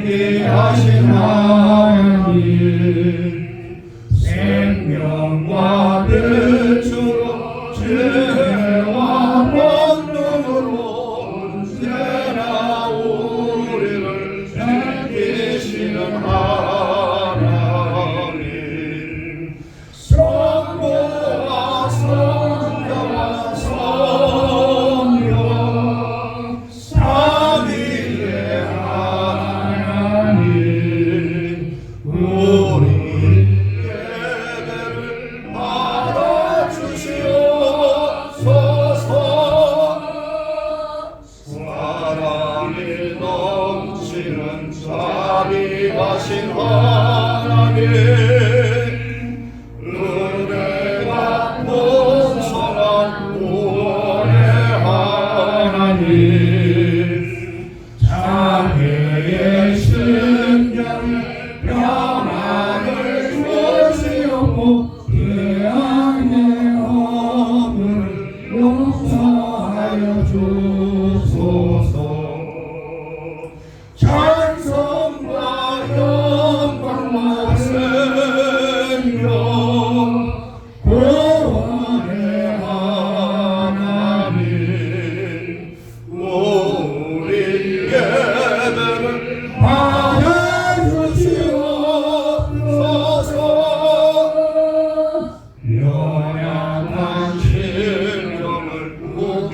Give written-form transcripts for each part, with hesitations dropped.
존귀하신 하나님, 생명과 빛으로 죄와 번능으로 언제나 우리를 지키시는 하나님, 성부와 성자와 성령 삼위의 하나님, 우리 예배를 받아주시옵소서. 사랑이 넘치는 자비하신 하나님, 은혜가 풍성한 구원의 하나님, 자매의 심령에 평안을 주시옵고 태양의 어둠을 용서하여 주소서. 찬송과 영광과 생명 구원의 하나님, 우리 예배를 받아주시옵소서. 연약한 심령을 굳게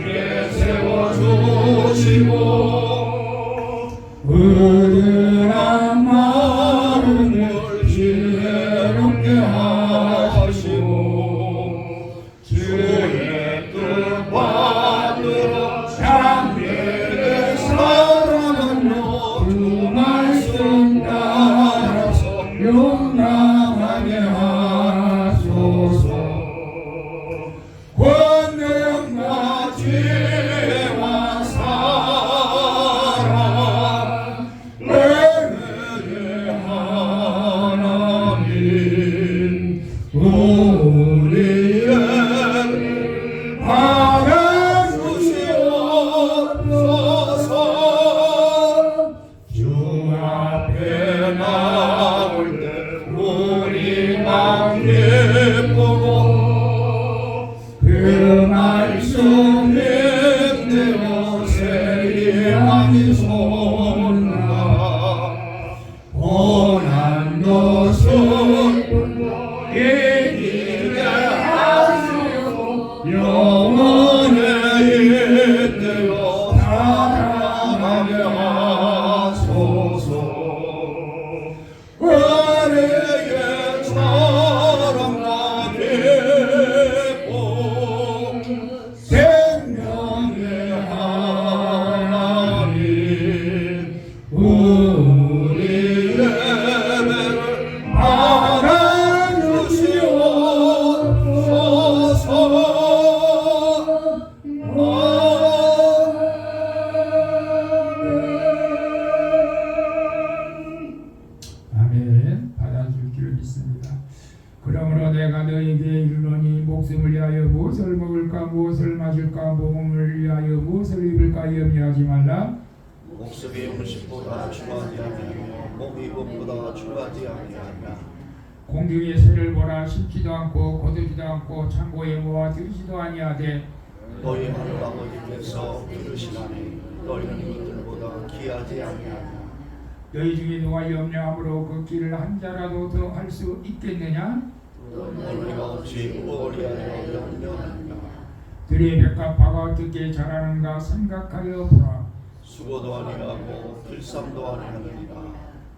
세워주시고 은은한 마음을 지혜롭게 하시고 주의 뜻 받들어 참되게 살아가며 주 말씀 따라서 용감하게 하소서. 권능과 지혜와 사랑 은혜의 하나님, 우리의 받아주시옵소서. 주 앞에 나올 때 우리만 기쁘고 그 말씀 힘내어 세리하니 손나 고난도 슬픔도 이기게 하시고 영원에 잇대어 사랑하게 하소서. 은혜의 사랑과 기쁨 생명의 하나님, 우리 예배를 받아주시옵소서. 아멘. 받아줄 줄 믿습니다. 그러므로 내가 너에게 이르노니 목숨을 위하여 무엇을 먹을까 무엇을 마실까 몸을 위하여 무엇을 입을까 염려하지 말라. 목숨이 음식보다 중하지 아니하며 몸이 것보다 중하지 아니하며 공중의 새를 보라. 심지도 않고 거두지도 않고 창고에 모아 들이지도 아니하되 너희 하늘 아버지께서 들으시나니 너희는 이들보다 귀하지 아니하며 너희 중에 누가 염려함으로 그 길을 한 자라도 더 할 수 있겠느냐? 너희가 어찌 무엇이하여 염려하느냐. 들의 백합화가 어떻게 자라는가 생각하여 보라. 수고도 아니하고 들쌈도 아니하느니라.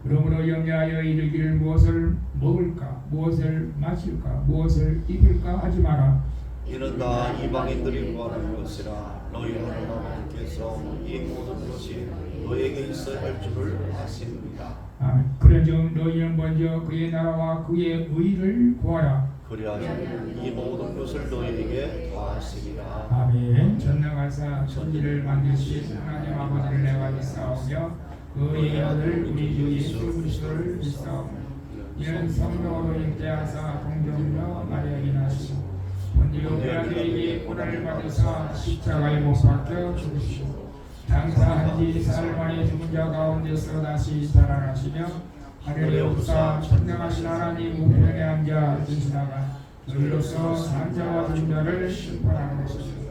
그러므로 염려하여 이르기를 무엇을 먹을까 무엇을 마실까 무엇을 입을까 하지 마라. 이는 다 이방인들이 구하는 것이라. 너희 하늘 아버지께서 이 모든 것이 너에게 있어야 할 줄을 아십니다. 아멘. 그런즉 너희는 먼저 그의 나라와 그의 의를 구하라. 그리하시면 이 모든 것을 너희에게 더하시리라. 아멘. 전능하사 천지를 만드신 하나님 아버지를 내가 믿사오며 그의 아들 우리 주 예수 그리스도를 믿사오며 이는 성령으로 잉태하사 동정녀 마리아에게 나시고 본디오 빌라도에게 고난을 받으사 십자가에 못 박혀 죽으시고 장사한 지 사흘 만에 죽은 자 가운데서 다시 살아나시며 하늘에 오사 천명하신 하나님 우편에 앉아 계시다가 너희로서 산자와 죽자를 심판하는 것이다.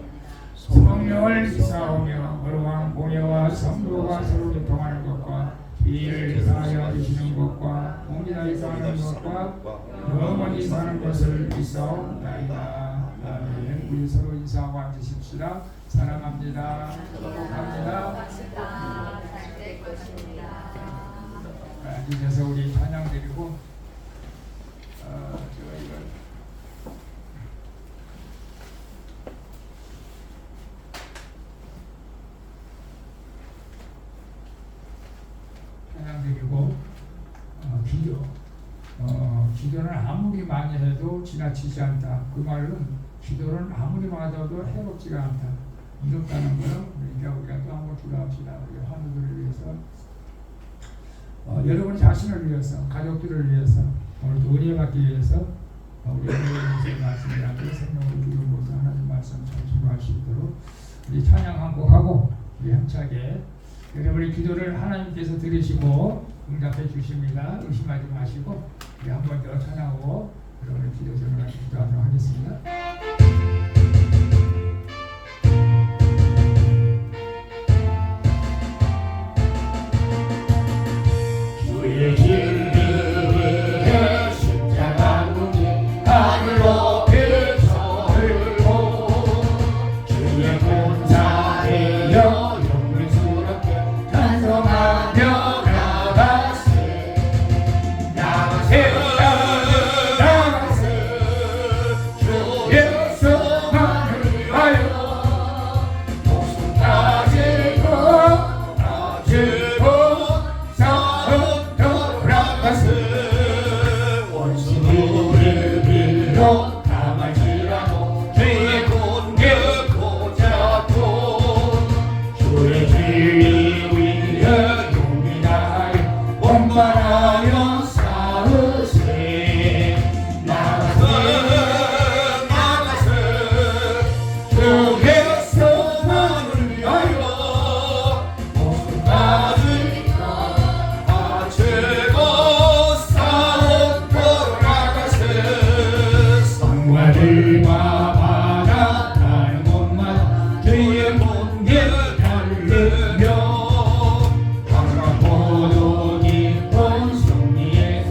성령을 믿사오며 거룩한 공예와 성도가 서로 교통하는 것과 비를 사하여 주시는 것과 공기다에 사는 것과 영원히 사는 것을 믿사옵나이다. 아멘. 우리 서로 인사하고 앉으십시다. 사랑합니다. 축복합니다. 앉으셔서 우리 찬양 드리고 저희가 찬양 드리고 기도는 아무리 많이 해도 지나치지 않다. 그 말은 기도는 아무리 많아도 해롭지가 않다. 이렇다는 거는 우리가 또 한번 기도합시다. 우리 환우들을 위해서, 여러분 자신을 위해서, 가족들을 위해서, 오늘도 은혜 받기 위해서 우리 하나님의 말씀이라도 생명으로 기도로서 하나님 말씀 잘 준비할 수 있도록 우리 찬양 한 곡 하고 우리 함차게 여러분의 기도를 하나님께서 들으시고 응답해 주십니다. 의심하지 마시고 우리 한 번 더 찬양하고 여러분의 기도 전을 기도하도록 하겠습니다. 주의 길 위에 십자가 문이 하늘로 펼쳐들고 주의 본사되어 영광스럽게 찬송하며 나가세 나가세 주의 성만을 위하여 목숨 가지고 원수를 빌어 당할지라도 주의 공격고 잡고 주의 진리 위에 용기 다하여 원만하여 싸우세 나가세 주의 성만을 위하여 목숨 가지고 하늘과 바다 다른 곳마다 주의 공격 달리며 강한 포도 깊은 승리의 소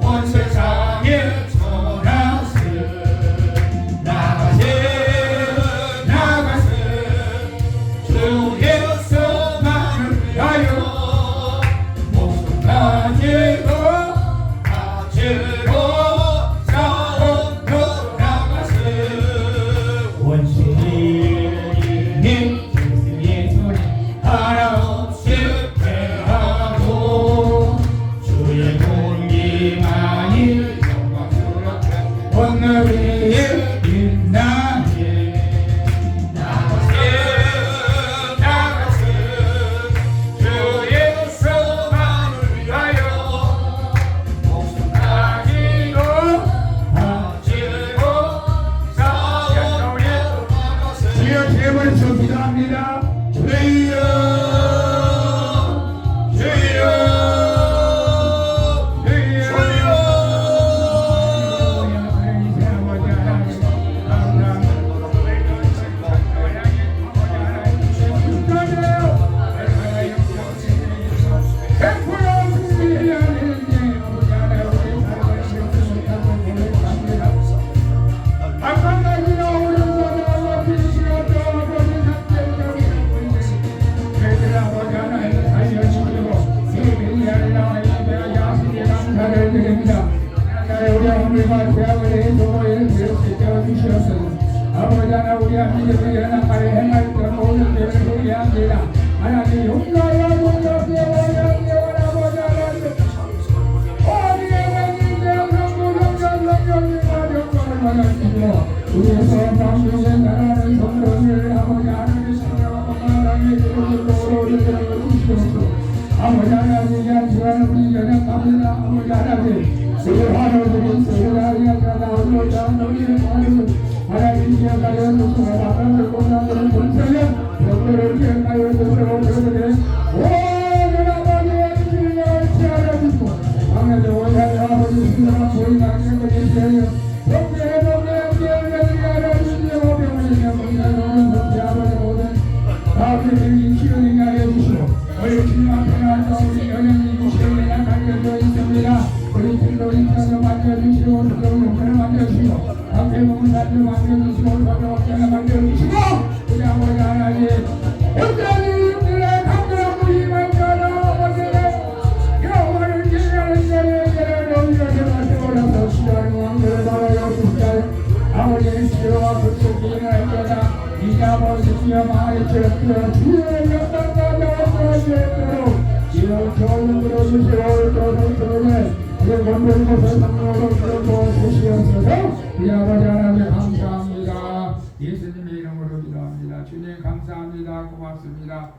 온 세상에 전하세 나가세 주의 성만을 위하여 목숨 가지고 원수님이 승리의 소리 하나없이 패하고 주의 공기만이 영광스럽게 오늘 위에 빛나게 나가세 주의 성만을 위하여 목숨 가지고 주여 제발서 기도합니다. 주여 아버지 하나 우리 하나님을 연합하여 행할 것 모든 죄를 회개합니다. 하나님 용서하여 용서하여 아버지 하나님 어디에 가진 대성부 성전성령님과 영광을 받아주시고 우리에서 방주에 나라는 성도를 아버지 하나님의 신령과 건강하게 주시고 주시옵소서. 아버지 하나님 이 한 시간을 우리 연합합니다. 아버지 하나님 우리 환우들이 세상에 나오고자 우리의 환우들 하나님 기억하여 주시고 하나님을 공양하는 본성에 성도를 기억하여 주시고 그들의 모든 아버지의 주님을 지하여 주시고 강하게 원하는 아버지 신령한 보이는 악령들이 지하여 성도의 모든 기억을 하여 주시고 병을 있는 문화로는 성대 아버지 모든 아버지들이 치유되게 하여 주시고 우리 주님 앞에 나와서 우리 연연이 시험에 달려져 있습니다. 우리 주님도 인사도 만져주시고 수도를 용서를 만져주시고 앞에 몸을 살도 만져주시고 서로 어깨를 만져주시고 우리 아버지 하나님 역사님들의 강렬한 무심한 자라 아버지를 영원을 기대하는 자를 너희에게 맡겨버려서 시도하는 왕들을 바라여 주시자 아버지의 시로와 극속히 일어날 거다 이 아버지여 마리처럼 주의 역사가 나와주시도록 이런 교훈을 들어주시고 또 성도를 우리 본문 곳에 성령으로 들어주어 주시옵소서 우리 아버지 하나님 감사합니다. 예수님의 이름으로 기도합니다. 주님 감사합니다. 고맙습니다.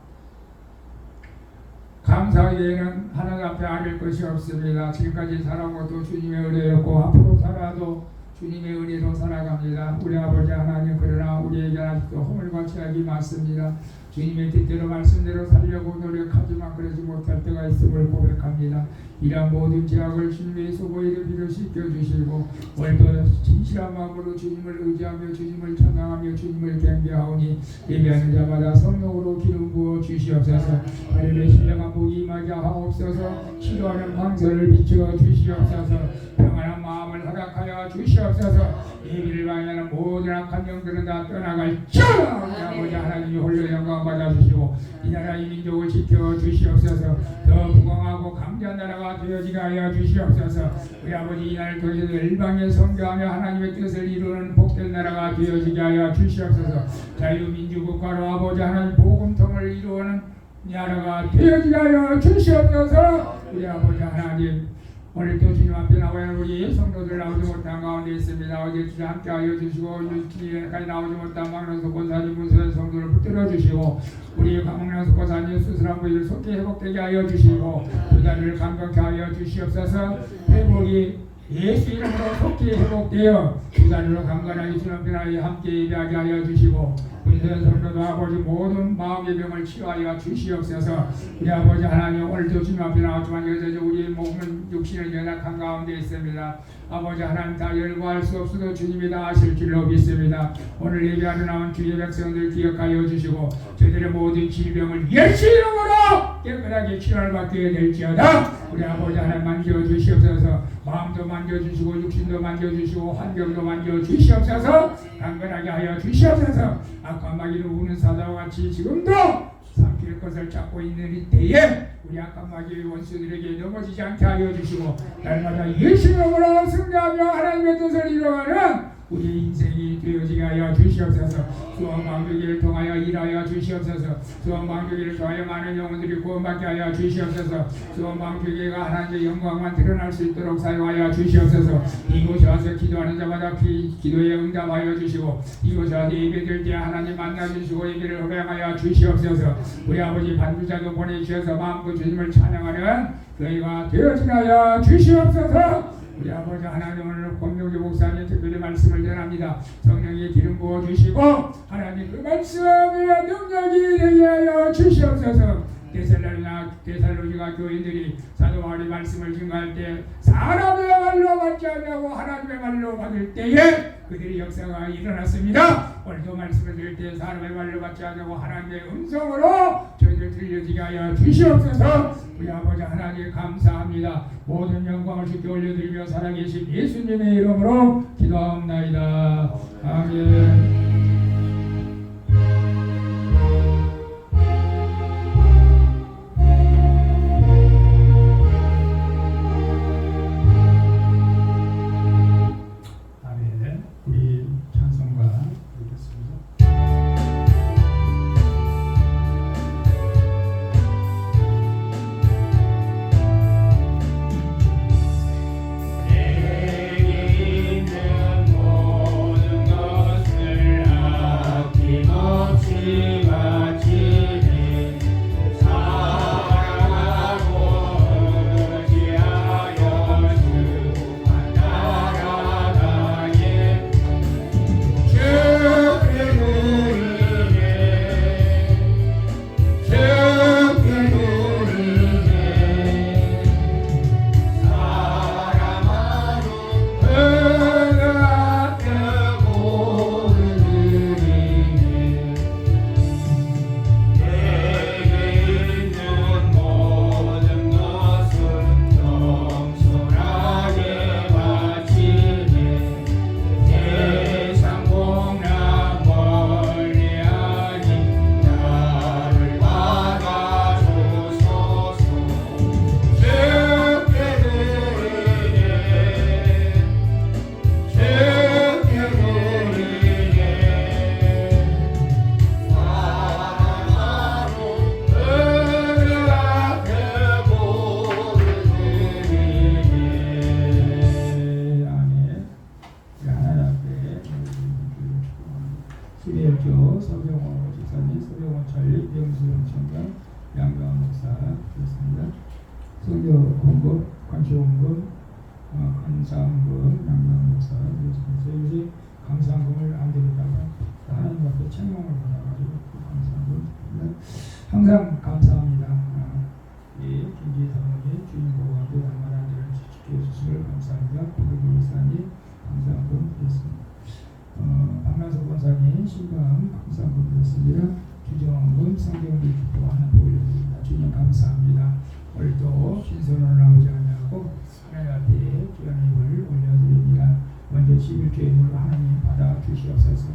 감사하기에는 하나님 앞에 아릴 것이 없습니다. 지금까지 살아온 것도 주님의 은혜였고 앞으로 살아도 주님의 은혜로 살아갑니다. 우리 아버지 하나님 그러나 우리에게 아직도 허물과 죄악이 많습니다. 주님의 뜻대로 말씀대로 살려고 노력하지만 그러지 못할 때가 있음을 고백합니다. 이러한 모든 죄악을 주님의 소보이를 비로 씻겨주시고 오늘도 진실한 마음으로 주님을 의지하며 주님을 찬양하며 주님을 경배하오니 예배하는 자마다 성령으로 기름 부어 주시옵소서. 하늘의 신령한 복이 임하게 하옵소서. 치료하는 방설을 비추어 주시옵소서. 평안한 마음을 허락하여 주시옵소서. 예비를 방해하는 모든 악한 영들은 다 떠나갈지어다. 우리 아버지 하나님이 홀로 영광 받아주시고 이 나라 이 민족을 지켜 주시옵소서. 더 부강하고 강대한 나라가 되어지게 하여 주시옵소서. 우리 아버지 이 나라를 통해서 일방에 선교하며 하나님의 뜻을 이루는 복된 나라가 되어지게 하여 주시옵소서. 자유민주국가로 아버지 하나님 복음통을 이루는 나라가 되어지게 하여 주시옵소서. 우리 아버지 하나님 오늘도 주님 앞에 나와야 우리 성도들 나오지 못한 가운데 있습니다. 어제 주님 함께하여 주시고 유치기까지 나오지 못한 막론석 권사님 문서의 성도를 붙들어 주시고 우리 막론석 권사님 수술한 부위를 속히 회복되게 하여 주시고 두 다리를 감격케 하여 주시옵소서. 회복이 예수 이름으로 속히 회복되어 두 다리로 강건하게 주님 편하게 함께 예배하게 하여 주시고 군수의 성도도 아버지 모든 마음의 병을 치유하여 주시옵소서. 우리 아버지 하나님 오늘도 주님 앞에 나왔지만 여전히 우리의 몸은 육신을 연약한 가운데 있습니다. 아버지 하나님 다 열거할 수 없어도 주님이 다 아실 줄로 믿습니다. 오늘 예배하러 나온 주의 백성들 기억하여 주시고 저들의 모든 질병을 예수 이름으로 깨끗하게 치료를 받게 될지어다. 우리 아버지 하나님 만져주시옵소서. 마음도 만져주시고 육신도 만져주시고 환경도 만져주시옵소서. 강건하게 하여 주시옵소서. 악한 마귀로 우는 사자와 같이 지금도 삼킬 것을 찾고 있는 이때에 우리 악한 마귀의 원수들에게 넘어지지 않게 하여 주시고 날마다 예수 이름으로 승리하며 하나님의 뜻을 이루어가는 우리 인생이 되어지게 하여 주시옵소서. 수원방교회를 통하여 일하여 주시옵소서. 수원방교회를 통하여 많은 영혼들이 구원받게 하여 주시옵소서. 수원방교회가 하나님의 영광만 드러날 수 있도록 사용하여 주시옵소서. 이곳에 와서 기도하는 자마다 기도에 응답하여 주시고 이곳에 와서 예배드릴 때 하나님 만나주시고 예배를 허락하여 주시옵소서. 우리 아버지 반주자도 보내주셔서 마음껏 주님을 찬양하는 저희가 되어지게 하여 주시옵소서. 우리 아버지 하나님 오늘 권명기 목사님 특별히 말씀을 전합니다. 성령의 기름 부어 주시고 하나님 그 말씀의 능력이 되게 하여 주시옵소서. 데살로니가 교인들이 사도 바울의 말씀을 증거할 때 사람의 말로 받지 않냐고 하나님의 말로 받을 때에 그들의 역사가 일어났습니다. 오늘도 말씀을 드릴 때 사람의 말로 받지 않냐고 하나님의 음성으로 저희들 들려지게 하여 주시옵소서. 우리 아버지 하나님 감사합니다. 모든 영광을 주께 올려드리며 살아계신 예수님의 이름으로 기도하옵나이다. 아멘. 내게 있는 모든 것을 헌금, 관시원금, 감사헌금, 양양목사 요새 감사헌금을 안 드리다가 하나님 앞에 책망을 받아가지고 감사헌금 항상 감사합니다. 김지 사모님 주인 보호하고 양만한 일을 지켜주시길 감사합니다. 고백의 목사님 감사헌금 드렸습니다. 박만석 권사님 신방 감사헌금 드렸습니다. 주정헌금 성경을 기뻐 하나 보여드립니다. 주님 감사합니다. 오늘도 신선을 나오지 않냐고 하나님 앞에 귀한 힘을 올려드립니다. 먼저 11조임을 하나님 받아 주시옵소서.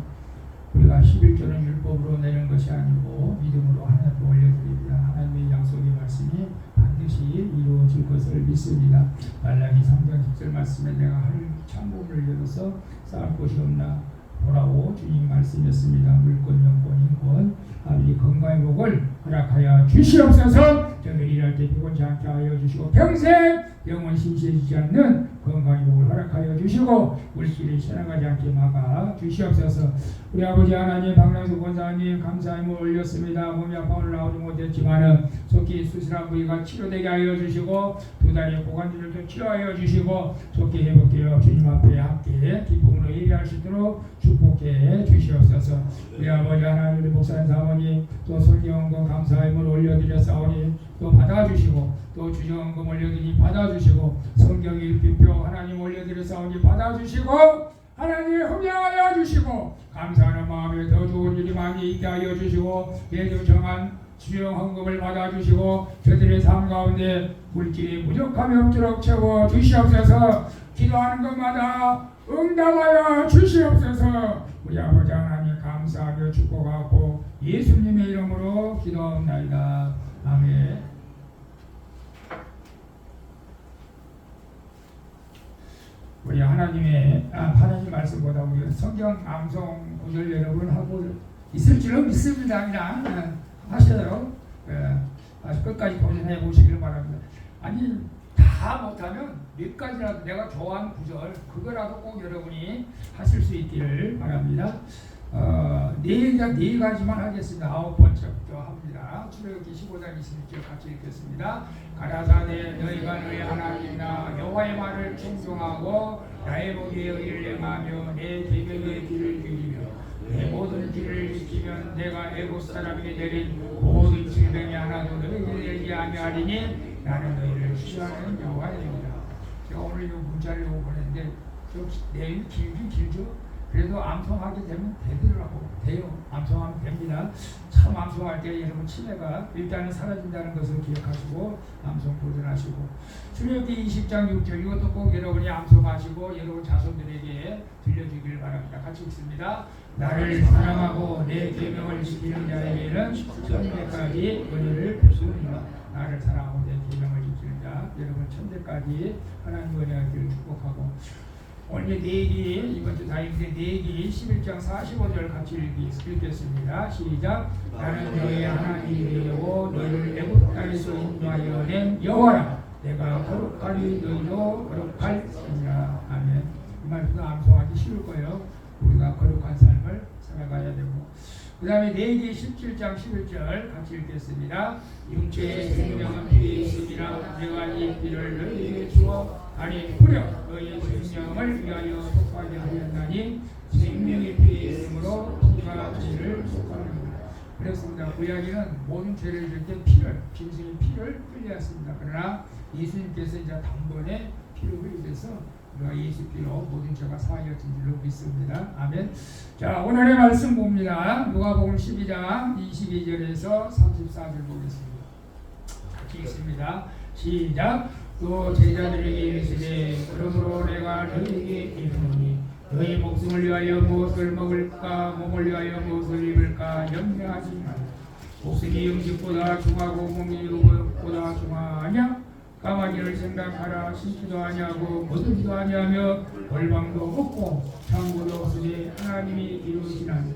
우리가 11조는 율법으로 내는 것이 아니고 믿음으로 하나님께 올려드립니다. 하나님의 약속의 말씀이 반드시 이루어질 것을 믿습니다. 말라기 3장 10절 말씀에 내가 하늘 창문을 열어서 쌓을 곳이 없나 보라고 주님 말씀이었습니다. 물권, 영권, 인권, 아버지 건강의 복을 허락하여 주시옵소서. 저희를 일할 때 피곤치 않게 하여 주시고 평생 영원 심시해지지 않는 건강의 복을 허락하여 주시고 물길이 지나가지 않게 막아 주시옵소서. 우리 아버지 하나님 박랑수 권사님 감사함을 올렸습니다. 몸이 아파를 나오지 못했지만은 속히 수술한 부위가 치료되게 하여 주시고 두 다리의 고관절도 치료하여 주시고 속히 회복되어 주님 앞에 함께 기쁨으로 예배할 수 있도록 축복해 주시옵소서. 우리 아버지 하나님 우리 목사님 사모님 또 성경헌금 감사함을 올려드렸사오니 또 받아주시고 또 주정헌금 올려드리니 받아주시고 성경 읽기표 하나님 올려드렸사오니 받아주시고 하나님 흠양하여 주시고 감사하는 마음에 더 좋은 일이 많이 있게 하여 주시고 매주 정한 주정헌금을 받아주시고 저들의 삶 가운데 물질이 부족함이 없도록 채워 주시옵소서. 기도하는 것마다 응답하여 주시옵소서. 우리 아버지 하나님 감사하며 축복하고 예수님의 이름으로 기도합나이다. 아멘. 우리 하나님 말씀보다 우리 성경 암송 구절 여러분 하고 있을 줄로 믿습니다. 그냥 하셔요. 끝까지 도전해 보시길 바랍니다. 아니 다 못하면 몇 가지라도 내가 좋아하는 구절 그거라도 꼭 여러분이 하실 수 있기를 바랍니다. 네 가지만 하겠습니다. 9번째부터 합니다. 출애굽기 15장 26절 같이 읽겠습니다. 가라사대 너희가 너희 하나님이나 여호와의 말을 충성하고 나의 보기에 의를 행하며 내 계명의 길을 지키며 내 모든 길을 지키면 내가 애굽 사람에게 내린 모든 질병이 하나도 너희에게 내리지 아니하리니 나는 너희를 시험하는 여호와입니다. 제가 오늘 이 문자를 보냈는데 내일 길죠? 그래도 암송하게 되면 돼요. 암송하면 됩니다. 참 암송할 때 여러분 치매가 일단은 사라진다는 것을 기억하시고 암송 도전하시고 출애굽기 20장 6절 이것도 꼭 여러분이 암송하시고 여러분 자손들에게 들려주기를 바랍니다. 같이 읽습니다. 나를 사랑하고 내 계명을 지키는 자에게는 천대까지 은혜를 베푸리라. 나를 사랑하고 내 계명을 지키는 자 여러분 천대까지 하나님 은혜하기를 축복하고 오늘 내기 이번 주 다행인데 내기 11장 45절 같이 읽겠습니다. 시작. 나는 너의 하나님이고 너희를 애굽 땅에서 인도하여 낸 여호와라. 내가 거룩하니 너희도 거룩할지니라. 아멘. 이 말도 암송하기 쉬울 거예요. 우리가 거룩한 삶을 살아가야 되고 그 다음에 내기 17장 11절 같이 읽겠습니다. 육체의 생명은 뒤에 있으리라. 내가 이 길을 너희에게 주어 아니 뿌려 너희의 생명을 위하여 속하게 하였나니 생명이 뒤에 있으므로 피가 죄를 속하느니라. 그렇습니다. 구약에는 모든 죄를 질 때 짐승의 피를 흘렸습니다. 그러나 예수님께서 이제 단번에 피를 흘리셔서 우리가 예수 피로 모든 죄가 사하여진 줄로 믿습니다. 아멘. 자 오늘의 말씀 봅니다. 누가복음 12장 22절에서 34절 보겠습니다. 같이 읽습니다. 시작. 또 제자들에게 이르시되 그러므로 내가 너희에게 이르노니 너희 목숨을 위하여 무엇을 먹을까 몸을 위하여 무엇을 입을까 염려하지 말라. 목숨이 음식보다 중하고 몸이 의복보다 중하냐? 까마귀를 생각하라. 심지도 아니하고 거두지도 아니하며 벌방도 없고 창고도 없으니 하나님이 이루시나니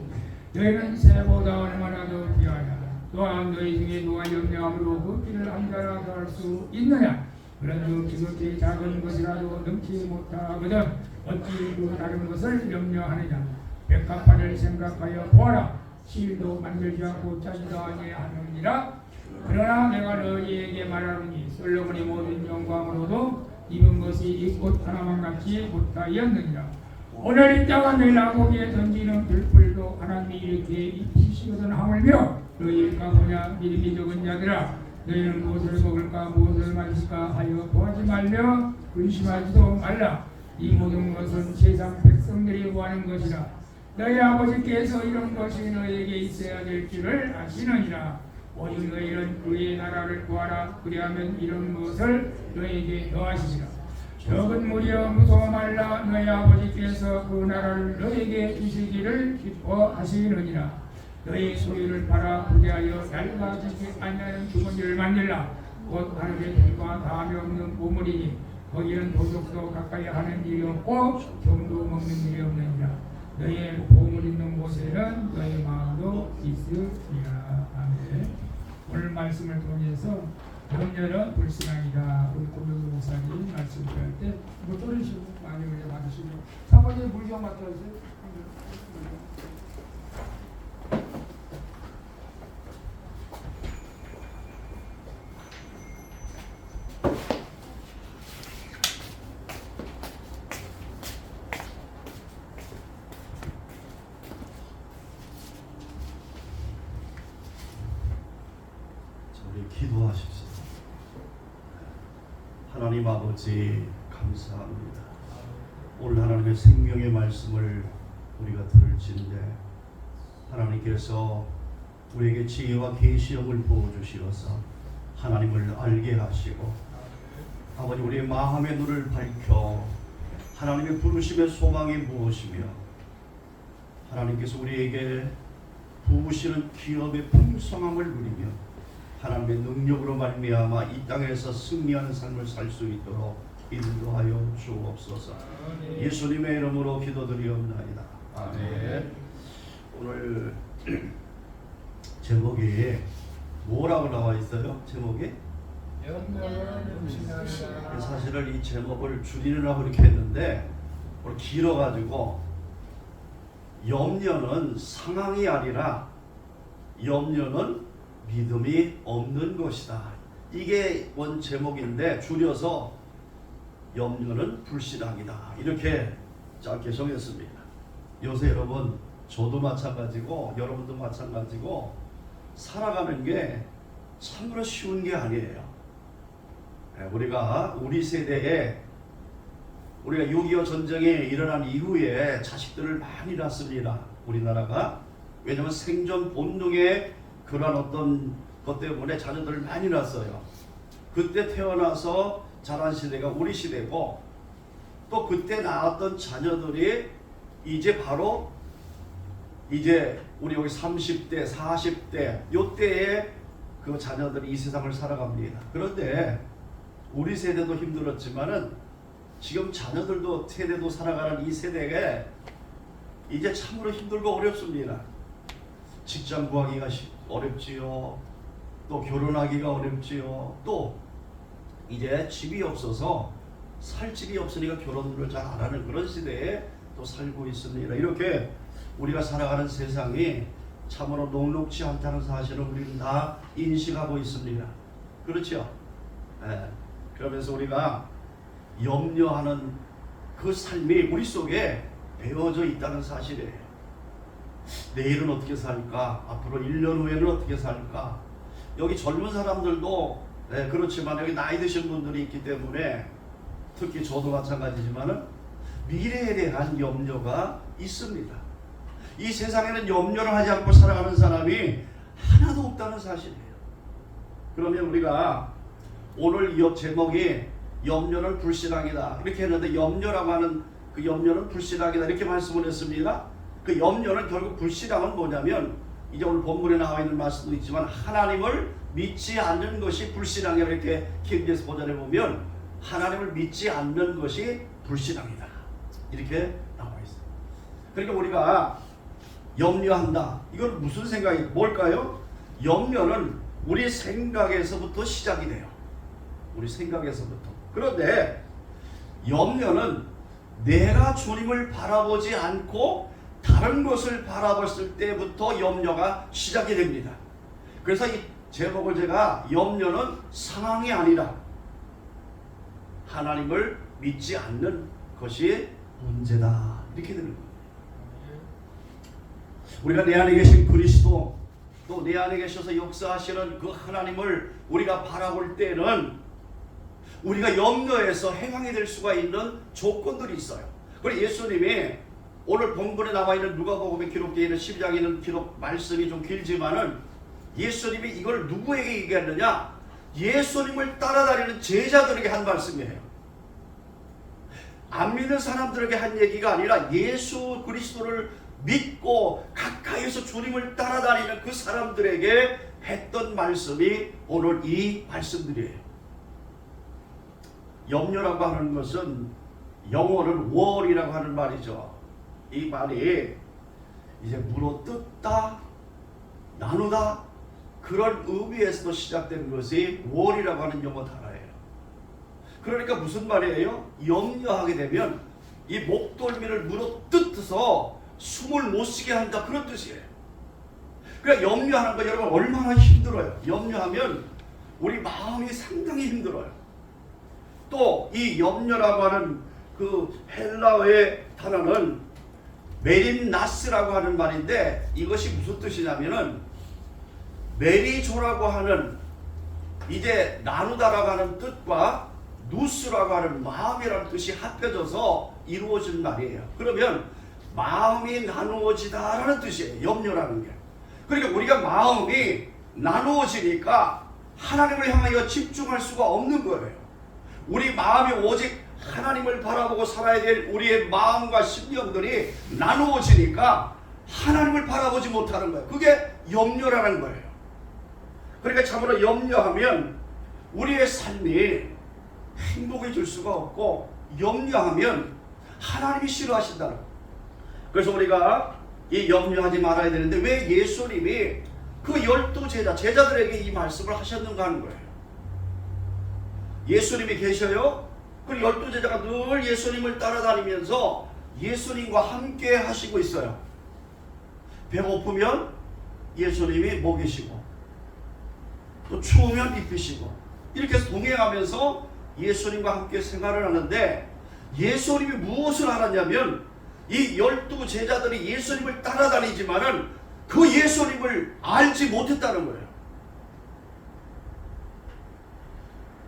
너희는 새보다 얼마나 더 귀하냐? 또한 너희 중에 누가 염려함으로 그 길을 한 자라도 할 수 있느냐? 그런즉 기껏해 작은 것이라도 넘지 못하거든 어찌 그 다른 것을 염려하느냐? 백합화를 생각하여 보아라. 실도 만들지 않고 짜지도 아니하느니라. 그러나 내가 너희에게 말하노니 솔로몬이 모든 영광으로도 입은 것이 이 꽃 하나만 같이 못하였느니라. 오늘 이 땅은 너희 나보기에 던지는 불불도 하나님이 이렇게 입히시거든 하물며 너희가 보냐 믿음이 적은 자들아 너희는 무엇을 먹을까 무엇을 마실까 하여 구하지 말며 근심하지도 말라. 이 모든 것은 세상 백성들이 구하는 것이라. 너희 아버지께서 이런 것이 너희에게 있어야 될 줄을 아시느니라. 오직 너희는 그의 나라를 구하라. 그리하면 이런 것을 너희에게 더하시리라. 적은 무리여 무서워 말라. 너희 아버지께서 그 나라를 너희에게 주시기를 기뻐하시느니라. 너희 소유를 팔아 부대하여 얇아지지 아니하는 주머니를 만들라. 곧 하늘의 길과 다음이 없는 보물이니 거기는 도둑도 가까이 하는 일이 없고 병도 먹는 일이 없느니라. 너희의 보물 있는 곳에는 너희 마음도 있으리라. 아멘. 오늘 말씀을 통해서 염려는 불신앙이다. 우리 고명도 목사님 말씀할 때 목소리시고 많이 은혜 받으시고 사모님 물 좀 맡아주세요. 기도하십시오. 하나님 아버지 감사합니다. 오늘 하나님의 생명의 말씀을 우리가 들을진데 하나님께서 우리에게 지혜와 계시형을 부어주시어서 하나님을 알게 하시고 아버지 우리의 마음의 눈을 밝혀 하나님의 부르심의 소망이 무엇이며 하나님께서 우리에게 부으시는 기업의 풍성함을 누리며 하나님의 능력으로 말미암아 이 땅에서 승리하는 삶을 살 수 있도록 인도하여 주옵소서. 예수님의 이름으로 기도드리옵나이다. 아멘. 오늘 제목이 뭐라고 나와 있어요? 제목이? 사실은 이 제목을 줄이려고 이렇게 했는데 오늘 길어가지고 염려는 상황이 아니라 염려는 믿음이 없는 것이다. 이게 원 제목인데 줄여서 염려는 불신앙이다. 이렇게 짧게 정했습니다. 요새 여러분 저도 마찬가지고 여러분도 마찬가지고 살아가는 게 참으로 쉬운 게 아니에요. 우리 세대에 우리가 6.25 전쟁이 일어난 이후에 자식들을 많이 낳습니다. 우리나라가. 왜냐하면 생존 본능에 그런 어떤 것 때문에 자녀들을 많이 낳았어요. 그때 태어나서 자란 시대가 우리 시대고 또 그때 낳았던 자녀들이 이제 바로 이제 우리 여기 30대, 40대 요때에 그 자녀들이 이 세상을 살아갑니다. 그런데 우리 세대도 힘들었지만은 지금 자녀들도 세대도 살아가는 이 세대에 이제 참으로 힘들고 어렵습니다. 직장 구하기가 어렵지요. 또 결혼하기가 어렵지요. 또 이제 집이 없어서 살 집이 없으니까 결혼을 잘 안 하는 그런 시대에 또 살고 있습니다. 이렇게 우리가 살아가는 세상이 참으로 녹록지 않다는 사실을 우리는 다 인식하고 있습니다. 그렇죠? 그러면서 우리가 염려하는 그 삶이 우리 속에 배어져 있다는 사실이에요. 내일은 어떻게 살까? 앞으로 1년 후에는 어떻게 살까? 여기 젊은 사람들도 그렇지만 여기 나이 드신 분들이 있기 때문에 특히 저도 마찬가지지만은 미래에 대한 염려가 있습니다. 이 세상에는 염려를 하지 않고 살아가는 사람이 하나도 없다는 사실이에요. 그러면 우리가 오늘 이 제목이 염려는 불신앙이다 이렇게 했는데 염려라고 하는 그 염려는 불신앙이다 이렇게 말씀을 했습니다. 그 염려는 결국 불신앙은 뭐냐면 이제 오늘 본문에 나와 있는 말씀도 있지만 하나님을 믿지 않는 것이 불신앙이라 이렇게 KBS 버전에 보면 하나님을 믿지 않는 것이 불신앙이다 이렇게 나와 있어요. 그러니까 우리가 염려한다. 이건 무슨 생각이 뭘까요? 염려는 우리 생각에서부터 시작이 돼요. 우리 생각에서부터. 그런데 염려는 내가 주님을 바라보지 않고 다른 것을 바라봤을 때부터 염려가 시작이 됩니다. 그래서 이 제목을 제가 염려는 상황이 아니라 하나님을 믿지 않는 것이 문제다, 이렇게 되는 거예요. 우리가 내 안에 계신 그리스도, 또 내 안에 계셔서 역사하시는 그 하나님을 우리가 바라볼 때는 우리가 염려해서 해방이 될 수가 있는 조건들이 있어요. 그리고 예수님이 오늘 본문에 나와 있는 누가복음에 기록되어 있는 12장에 있는 기록 말씀이 좀 길지만은 예수님이 이걸 누구에게 얘기했느냐? 예수님을 따라다니는 제자들에게 한 말씀이에요. 안 믿는 사람들에게 한 얘기가 아니라 예수 그리스도를 믿고 가까이서 주님을 따라다니는 그 사람들에게 했던 말씀이 오늘 이 말씀들이에요. 염려라고 하는 것은 영어는 wor이라고 하는 말이죠. 이 말이 이제 물어뜯다, 나누다, 그런 의미에서도 시작된 것이 wor이라고 하는 영어 단어예요. 그러니까 무슨 말이에요? 염려하게 되면 이 목덜미를 물어뜯어서 숨을 못 쉬게 한다, 그런 뜻이에요. 그러니까 염려하는 거 여러분 얼마나 힘들어요. 염려하면 우리 마음이 상당히 힘들어요. 또 이 염려라고 하는 그 헬라어의 단어는 메림나스라고 하는 말인데, 이것이 무슨 뜻이냐면은 메리조라고 하는 이제 나누다라고 하는 뜻과 누스라고 하는 마음이라는 뜻이 합해져서 이루어진 말이에요. 그러면 마음이 나누어지다라는 뜻이에요, 염려라는 게. 그러니까 우리가 마음이 나누어지니까 하나님을 향하여 집중할 수가 없는 거예요. 우리 마음이 오직 하나님을 바라보고 살아야 될 우리의 마음과 심령들이 나누어지니까 하나님을 바라보지 못하는 거예요. 그게 염려라는 거예요. 그러니까 참으로 염려하면 우리의 삶이 행복해질 수가 없고, 염려하면 하나님이 싫어하신다는 거예요. 그래서 우리가 이 염려하지 말아야 되는데, 왜 예수님이 그 12 제자들에게 이 말씀을 하셨는가 하는 거예요. 예수님이 계셔요. 그 12 제자가 늘 예수님을 따라다니면서 예수님과 함께 하시고 있어요. 배고프면 예수님이 먹이시고, 또 추우면 입히시고, 이렇게 해서 동행하면서 예수님과 함께 생활을 하는데, 예수님이 무엇을 알았냐면 이 12 제자들이 예수님을 따라다니지만은 그 예수님을 알지 못했다는 거예요.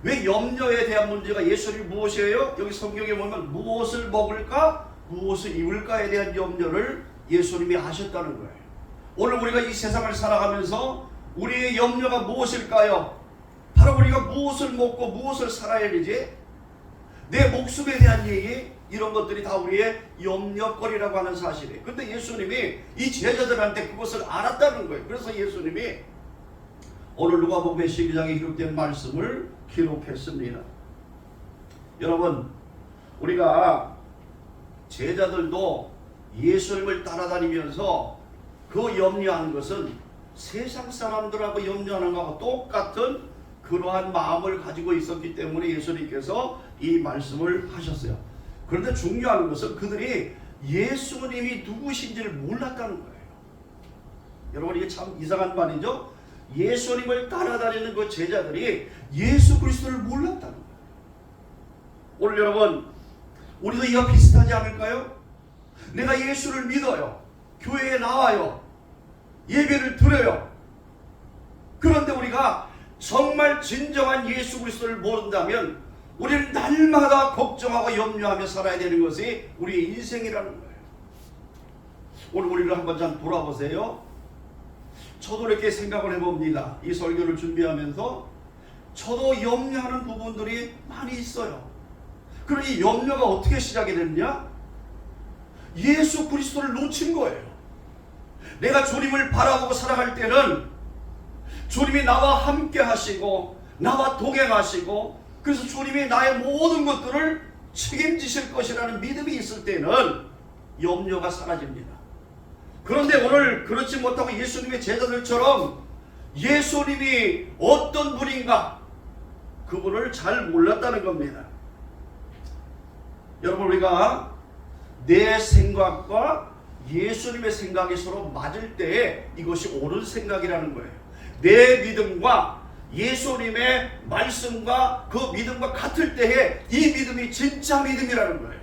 왜 염려에 대한 문제가 예수님이 무엇이에요? 여기 성경에 보면 무엇을 먹을까, 무엇을 입을까에 대한 염려를 예수님이 하셨다는 거예요. 오늘 우리가 이 세상을 살아가면서 우리의 염려가 무엇일까요? 바로 우리가 무엇을 먹고 무엇을 살아야 되지? 내 목숨에 대한 얘기, 이런 것들이 다 우리의 염려거리라고 하는 사실이에요. 근데 예수님이 이 제자들한테 그것을 알았다는 거예요. 그래서 예수님이 오늘 누가복음 12장에 기록된 말씀을 기록했습니다. 여러분, 우리가 제자들도 예수님을 따라다니면서 그 염려하는 것은 세상 사람들하고 염려하는 것하고 똑같은 그러한 마음을 가지고 있었기 때문에 예수님께서 이 말씀을 하셨어요. 그런데 중요한 것은 그들이 예수님이 누구신지를 몰랐다는 거예요. 여러분, 이게 참 이상한 말이죠. 예수님을 따라다니는 그 제자들이 예수 그리스도를 몰랐다는 거예요. 오늘 여러분, 우리도 이와 비슷하지 않을까요? 내가 예수를 믿어요. 교회에 나와요. 예배를 드려요. 그런데 우리가 정말 진정한 예수 그리스도를 모른다면 우리는 날마다 걱정하고 염려하며 살아야 되는 것이 우리의 인생이라는 거예요. 오늘 우리를 한번 잘 돌아보세요. 저도 이렇게 생각을 해봅니다. 이 설교를 준비하면서 저도 염려하는 부분들이 많이 있어요. 그럼 이 염려가 어떻게 시작이 됐냐? 예수 그리스도를 놓친 거예요. 내가 주님을 바라보고 살아갈 때는 주님이 나와 함께 하시고 나와 동행하시고, 그래서 주님이 나의 모든 것들을 책임지실 것이라는 믿음이 있을 때는 염려가 사라집니다. 그런데 오늘 그렇지 못하고 예수님의 제자들처럼 예수님이 어떤 분인가, 그분을 잘 몰랐다는 겁니다. 여러분, 우리가 내 생각과 예수님의 생각이 서로 맞을 때에 이것이 옳은 생각이라는 거예요. 내 믿음과 예수님의 말씀과 그 믿음과 같을 때에 이 믿음이 진짜 믿음이라는 거예요.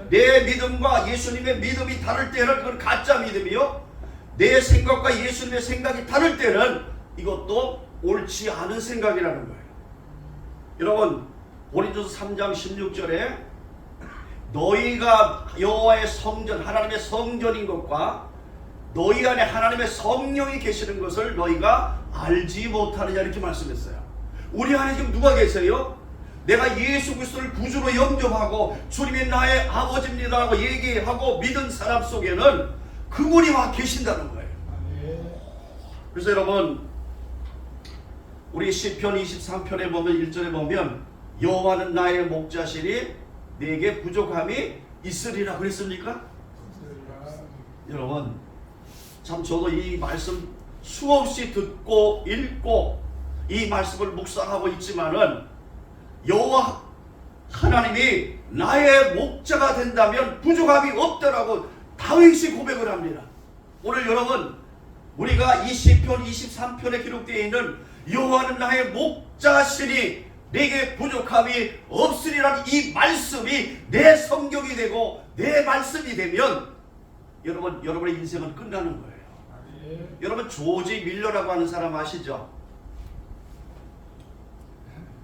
내 믿음과 예수님의 믿음이 다를 때는 그건 가짜 믿음이요, 내 생각과 예수님의 생각이 다를 때는 이것도 옳지 않은 생각이라는 거예요. 여러분, 고린도서 3장 16절에 너희가 여호와의 성전, 하나님의 성전인 것과 너희 안에 하나님의 성령이 계시는 것을 너희가 알지 못하느냐 이렇게 말씀했어요. 우리 안에 지금 누가 계세요? 내가 예수 그리스도를 구주로 영접하고 주님이 나의 아버지입니다라고 얘기하고 믿은 사람 속에는 그분이 와 계신다는 거예요. 그래서 여러분, 우리 시편 23편에 보면 1절에 보면 여호와는 나의 목자시니 내게 부족함이 있으리라 그랬습니까? 여러분, 참 저도 이 말씀 수없이 듣고 읽고 이 말씀을 묵상하고 있지만은 여호와 하나님이 나의 목자가 된다면 부족함이 없다라고 다윗이 고백을 합니다. 오늘 여러분, 우리가 이 시편 23편에 기록되어 있는 여호와는 나의 목자시니 내게 부족함이 없으리라는 이 말씀이 내 성경이 되고 내 말씀이 되면 여러분의 인생은 끝나는 거예요. 여러분, 조지 밀러라고 하는 사람 아시죠?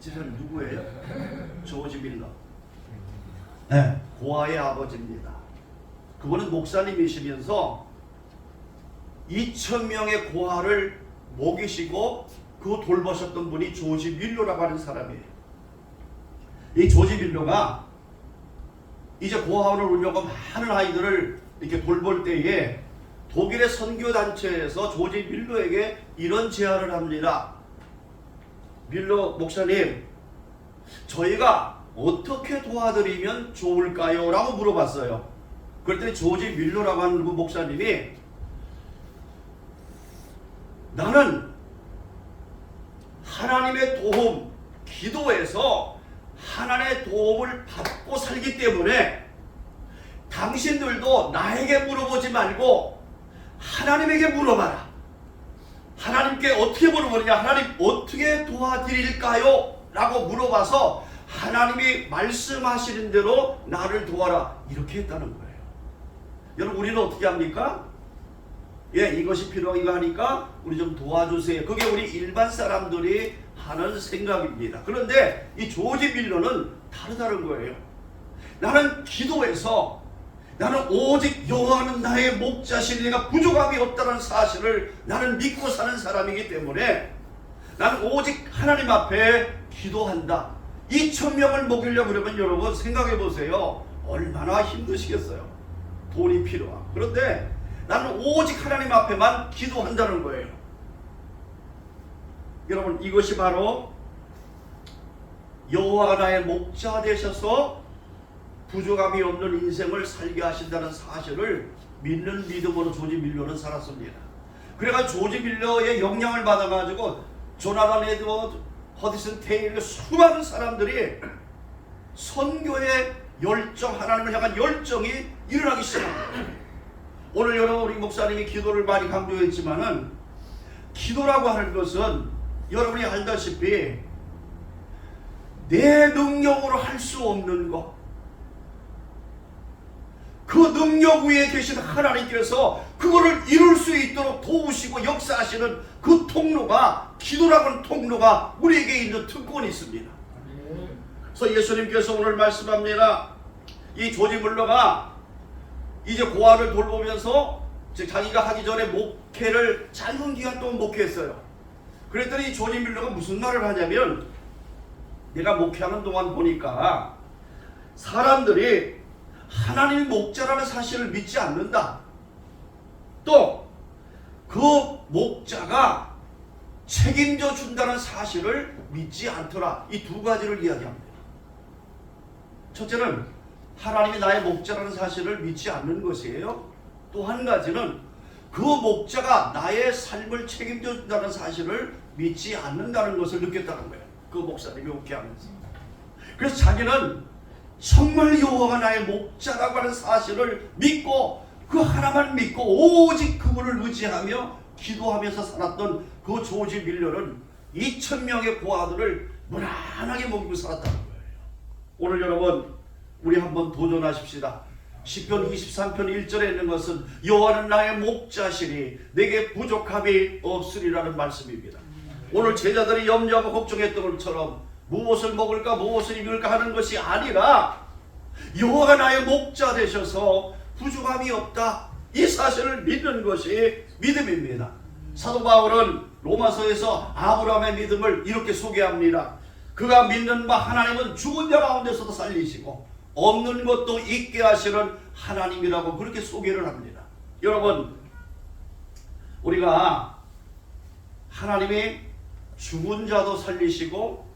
저 사람 누구예요? 조지 밀러. 네, 고아의 아버지입니다. 그분은 목사님이시면서 2,000명의 고아를 먹이시고 그 돌보셨던 분이 조지 밀러라고 하는 사람이에요. 이 조지 밀러가 이제 고아원을 울려고 많은 아이들을 이렇게 돌볼 때에 독일의 선교단체에서 조지 밀러에게 이런 제안을 합니다. 밀러 목사님, 저희가 어떻게 도와드리면 좋을까요? 라고 물어봤어요. 그랬더니 조지 밀러라고 하는 그 목사님이 나는 하나님의 도움, 기도에서 하나님의 도움을 받고 살기 때문에 당신들도 나에게 물어보지 말고 하나님에게 물어봐라. 하나님께 어떻게 물어보느냐? 하나님 어떻게 도와드릴까요? 라고 물어봐서 하나님이 말씀하시는 대로 나를 도와라, 이렇게 했다는 거예요. 여러분, 우리는 어떻게 합니까? 예, 이것이 필요하고 이거 하니까 우리 좀 도와주세요. 그게 우리 일반 사람들이 하는 생각입니다. 그런데 이 조지 밀러는 다르다는 거예요. 나는 기도해서 나는 오직 여호와는 나의 목자시니 내가 부족함이 없다는 사실을 나는 믿고 사는 사람이기 때문에 나는 오직 하나님 앞에 기도한다. 2,000명을 먹이려고 그러면 여러분 생각해 보세요. 얼마나 힘드시겠어요. 돈이 필요하고. 그런데 나는 오직 하나님 앞에만 기도한다는 거예요. 여러분, 이것이 바로 여호와가 나의 목자 되셔서 부족함이 없는 인생을 살게 하신다는 사실을 믿는 믿음으로 조지 밀러는 살았습니다. 그래가지고 조지 밀러의 영향을 받아가지고 조나단 에드워드, 허디슨 테일러, 수많은 사람들이 선교의 열정, 하나님을 향한 열정이 일어나기 시작합니다. 오늘 여러분, 우리 목사님이 기도를 많이 강조했지만은 기도라고 하는 것은 여러분이 알다시피 내 능력으로 할 수 없는 것, 그 능력 위에 계신 하나님께서 그거를 이룰 수 있도록 도우시고 역사하시는 그 통로가, 기도라고 하는 통로가 우리에게 있는 특권이 있습니다. 그래서 예수님께서 오늘 말씀합니다. 이 조지 밀러가 이제 고아를 돌보면서 자기가 하기 전에 목회를 짧은 기간 동안 목회했어요. 그랬더니 조지 밀러가 무슨 말을 하냐면, 내가 목회하는 동안 보니까 사람들이 하나님이 목자라는 사실을 믿지 않는다. 또 그 목자가 책임져 준다는 사실을 믿지 않더라. 이 두 가지를 이야기합니다. 첫째는 하나님이 나의 목자라는 사실을 믿지 않는 것이에요. 또 한 가지는 그 목자가 나의 삶을 책임져 준다는 사실을 믿지 않는다는 것을 느꼈다는 거예요. 그 목사님이 목회하면서. 그래서 자기는 정말 여호와가 나의 목자라고 하는 사실을 믿고 그 하나만 믿고 오직 그분을 의지하며 기도하면서 살았던 그 조지 밀러는 2,000명의 고아들을 무난하게 먹이고 살았다는 거예요. 오늘 여러분 우리 한번 도전하십시다. 시편 23편 1절에 있는 것은 여호와는 나의 목자시니 내게 부족함이 없으리라는 말씀입니다. 오늘 제자들이 염려하고 걱정했던 것처럼 무엇을 먹을까 무엇을 입을까 하는 것이 아니라 여호와가 나의 목자 되셔서 부족함이 없다, 이 사실을 믿는 것이 믿음입니다. 사도 바울은 로마서에서 아브라함의 믿음을 이렇게 소개합니다. 그가 믿는 바 하나님은 죽은 자 가운데서도 살리시고 없는 것도 있게 하시는 하나님이라고 그렇게 소개를 합니다. 여러분, 우리가 하나님이 죽은 자도 살리시고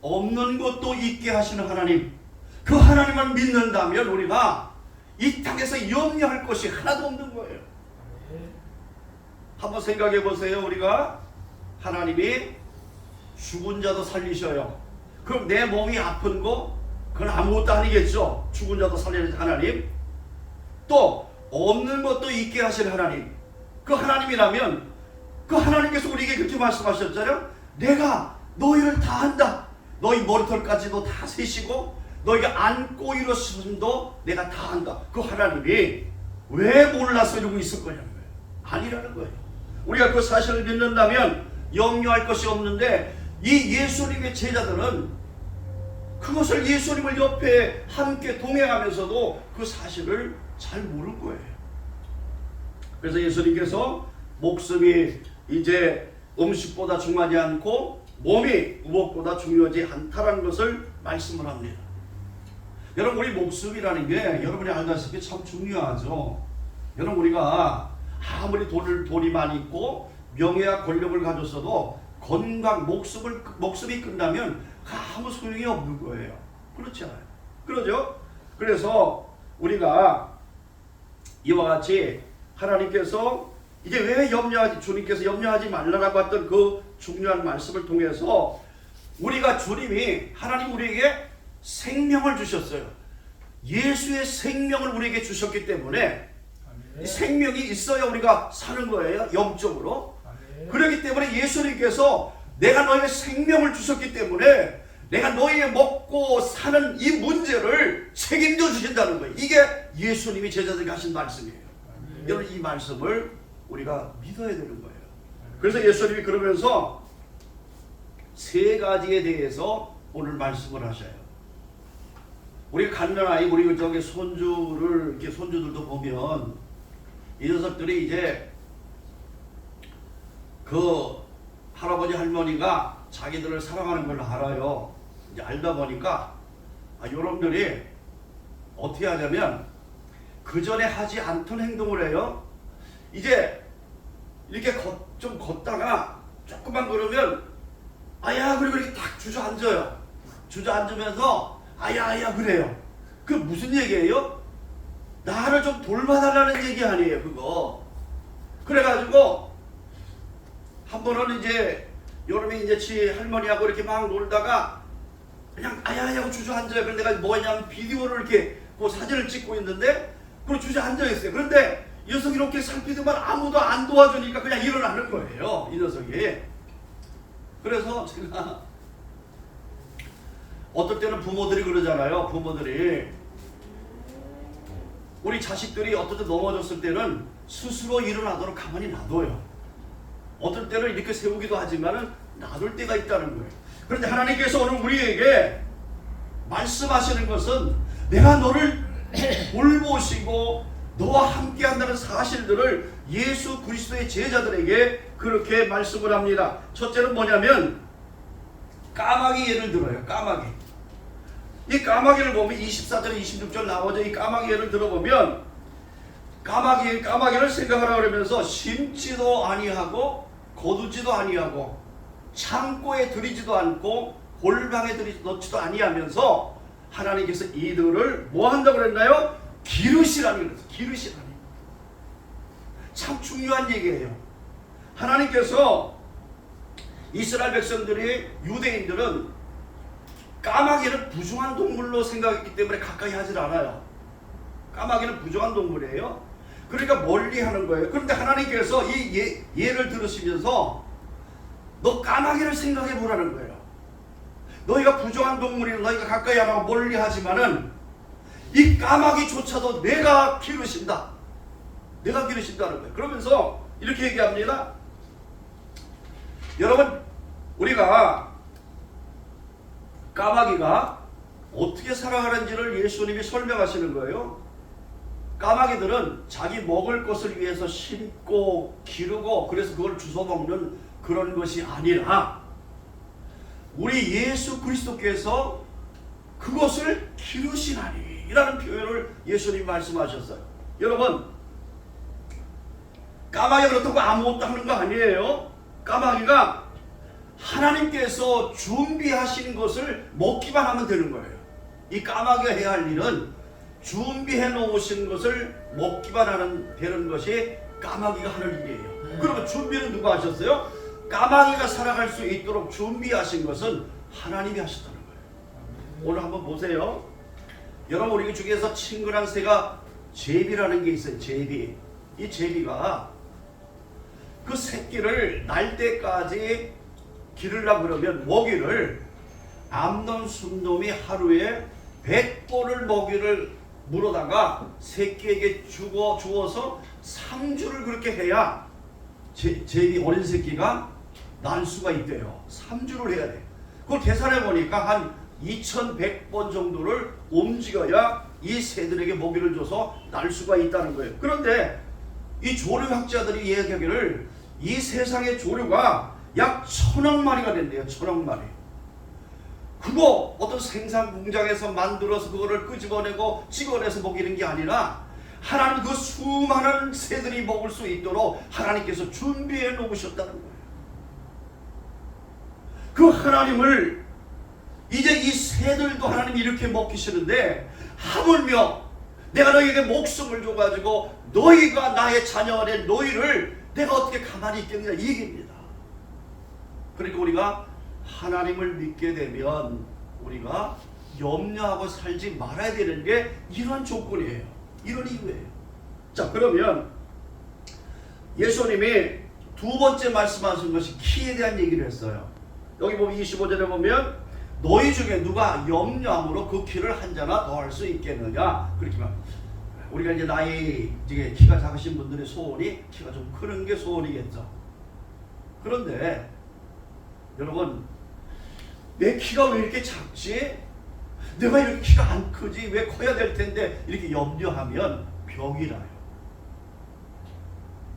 없는 것도 있게 하시는 하나님, 그 하나님을 믿는다면 우리가 이 땅에서 염려할 것이 하나도 없는 거예요. 한번 생각해 보세요. 우리가 하나님이 죽은 자도 살리셔요. 그럼 내 몸이 아픈 거 그건 아무것도 아니겠죠. 죽은 자도 살리는 하나님, 또 없는 것도 있게 하시는 하나님, 그 하나님이라면 그 하나님께서 우리에게 그렇게 말씀하셨잖아요. 내가 너희를 다 한다. 너희 머리털까지도 다 세시고 너희가 안고 일어서심도 내가 다 한다. 그 하나님이 왜 몰라서 이러고 있을 거냐는 거예요. 아니라는 거예요. 우리가 그 사실을 믿는다면 염려할 것이 없는데, 이 예수님의 제자들은 그것을 예수님을 옆에 함께 동행하면서도 그 사실을 잘 모를 거예요. 그래서 예수님께서 목숨이 이제 음식보다 중요하지 않고 몸이 무엇보다 중요하지 않다라는 것을 말씀을 합니다. 여러분, 우리 목숨이라는 게 여러분이 알다시피 참 중요하죠. 여러분, 우리가 아무리 돈이 많이 있고 명예와 권력을 가졌어도 건강, 목숨이 끝나면 아무 소용이 없는 거예요. 그렇지 않아요? 그러죠? 그래서 우리가 이와 같이 하나님께서 이제 왜 주님께서 염려하지 말라라고 했던 그 중요한 말씀을 통해서 우리가 하나님 우리에게 생명을 주셨어요. 예수의 생명을 우리에게 주셨기 때문에 생명이 있어야 우리가 사는 거예요. 영적으로. 그렇기 때문에 예수님께서 내가 너에게 생명을 주셨기 때문에 내가 너희의 먹고 사는 이 문제를 책임져 주신다는 거예요. 이게 예수님이 제자들에게 하신 말씀이에요. 여러분, 이 말씀을 우리가 믿어야 되는 거예요. 그래서 예수님이 그러면서 세 가지에 대해서 오늘 말씀을 하셔요. 우리 갓난아이, 우리 저기 손주들도 보면 이 녀석들이 이제 그 할아버지 할머니가 자기들을 사랑하는 걸 알아요. 이제 알다 보니까 여러분들이 어떻게 하냐면 그 전에 하지 않던 행동을 해요. 이제 이렇게 좀 걷다가 조금만 걸으면 아야 그리고 이렇게 딱 주저앉아요. 주저앉으면서 아야 그래요. 그 무슨 얘기예요? 나를 좀 돌봐달라는 얘기 아니에요, 그거. 그래가지고 한 번은 이제 여름에 이제 지 할머니하고 이렇게 막 놀다가 그냥 아야 하고 주저앉아요. 그런데 내가 뭐냐면 비디오를 이렇게 그 사진을 찍고 있는데 그걸 주저앉아 있어요. 그런데 이 녀석이 이렇게 살피더만 아무도 안 도와주니까 그냥 일어나는 거예요, 이 녀석이. 그래서 제가 어떨 때는 부모들이 그러잖아요. 부모들이 우리 자식들이 어떨 때 넘어졌을 때는 스스로 일어나도록 가만히 놔둬요. 어떨 때는 이렇게 세우기도 하지만은 놔둘 때가 있다는 거예요. 그런데 하나님께서 오늘 우리에게 말씀하시는 것은 내가 너를 돌보시고 너와 함께 한다는 사실들을 예수 그리스도의 제자들에게 그렇게 말씀을 합니다. 첫째는 뭐냐면 까마귀 예를 들어요. 까마귀. 이 까마귀를 보면 24절 26절 나오죠. 이 까마귀 예를 들어보면 까마귀를 생각하라 그러면서 심지도 아니하고 거두지도 아니하고 창고에 들이지도 않고 골방에 넣지도 아니하면서 하나님께서 이들을 뭐 한다고 그랬나요? 기르시라는 거예요. 기르시라니. 참 중요한 얘기예요. 하나님께서 이스라엘 백성들이, 유대인들은 까마귀를 부정한 동물로 생각했기 때문에 가까이 하질 않아요. 까마귀는 부정한 동물이에요. 그러니까 멀리 하는 거예요. 그런데 하나님께서 이 예를 들으시면서 너 까마귀를 생각해 보라는 거예요. 너희가 부정한 동물이라 너희가 가까이 안 하고 멀리 하지만은 이 까마귀조차도 내가 기르신다. 내가 기르신다는 거예요. 그러면서 이렇게 얘기합니다. 여러분, 우리가 까마귀가 어떻게 살아가는지를 예수님이 설명하시는 거예요. 까마귀들은 자기 먹을 것을 위해서 심고 기르고 그래서 그걸 주워 먹는 그런 것이 아니라 우리 예수 그리스도께서 그것을 기르시나니 라는 표현을 예수님이 말씀하셨어요. 여러분, 까마귀가 그렇다고 아무것도 하는 거 아니에요. 까마귀가 하나님께서 준비하신 것을 먹기만 하면 되는 거예요. 이 까마귀가 해야 할 일은 준비해 놓으신 것을 먹기만 하는 되는 것이 까마귀가 하는 일이에요. 그러면 준비는 누가 하셨어요? 까마귀가 살아갈 수 있도록 준비하신 것은 하나님이 하셨다는 거예요. 오늘 한번 보세요. 여러분, 우리 중에서 친근한 새가 제비라는 게 있어요. 제비. 이 제비가 그 새끼를 날 때까지 기르려고 그러면 먹이를 암놈 순놈이 하루에 100번을 먹이를 물어다가 새끼에게 주어서 3주를 그렇게 해야 제비 어린 새끼가 날 수가 있대요. 3주를 해야 돼. 그걸 계산해 보니까 한 2100번 정도를 움직여야 이 새들에게 먹이를 줘서 날 수가 있다는 거예요. 그런데 이 조류학자들이 이야기하기를 이 세상의 조류가 약 1000억 마리가 된대요. 1000억 마리. 그거 어떤 생산 공장에서 만들어서 그거를 끄집어내고 찍어내서 먹이는 게 아니라 하나님 그 수많은 새들이 먹을 수 있도록 하나님께서 준비해 놓으셨다는 거예요. 그 하나님을 이제 이 새들도 하나님이 이렇게 먹이시는데 하물며 내가 너희에게 목숨을 줘가지고 너희가 나의 자녀가 된 너희를 내가 어떻게 가만히 있겠느냐 이 얘기입니다. 그러니까 우리가 하나님을 믿게 되면 우리가 염려하고 살지 말아야 되는 게 이런 조건이에요. 이런 이유예요. 자, 그러면 예수님이 두 번째 말씀하신 것이 키에 대한 얘기를 했어요. 여기 보면 25절에 보면 너희 중에 누가 염려함으로 그 키를 한 자나 더 할 수 있겠느냐. 그렇게 말. 우리가 이제 나이 이제 키가 작으신 분들의 소원이 키가 좀 크는 게 소원이겠죠. 그런데 여러분, 내 키가 왜 이렇게 작지? 내가 이렇게 키가 안 크지? 왜 커야 될 텐데? 이렇게 염려하면 병이 나요.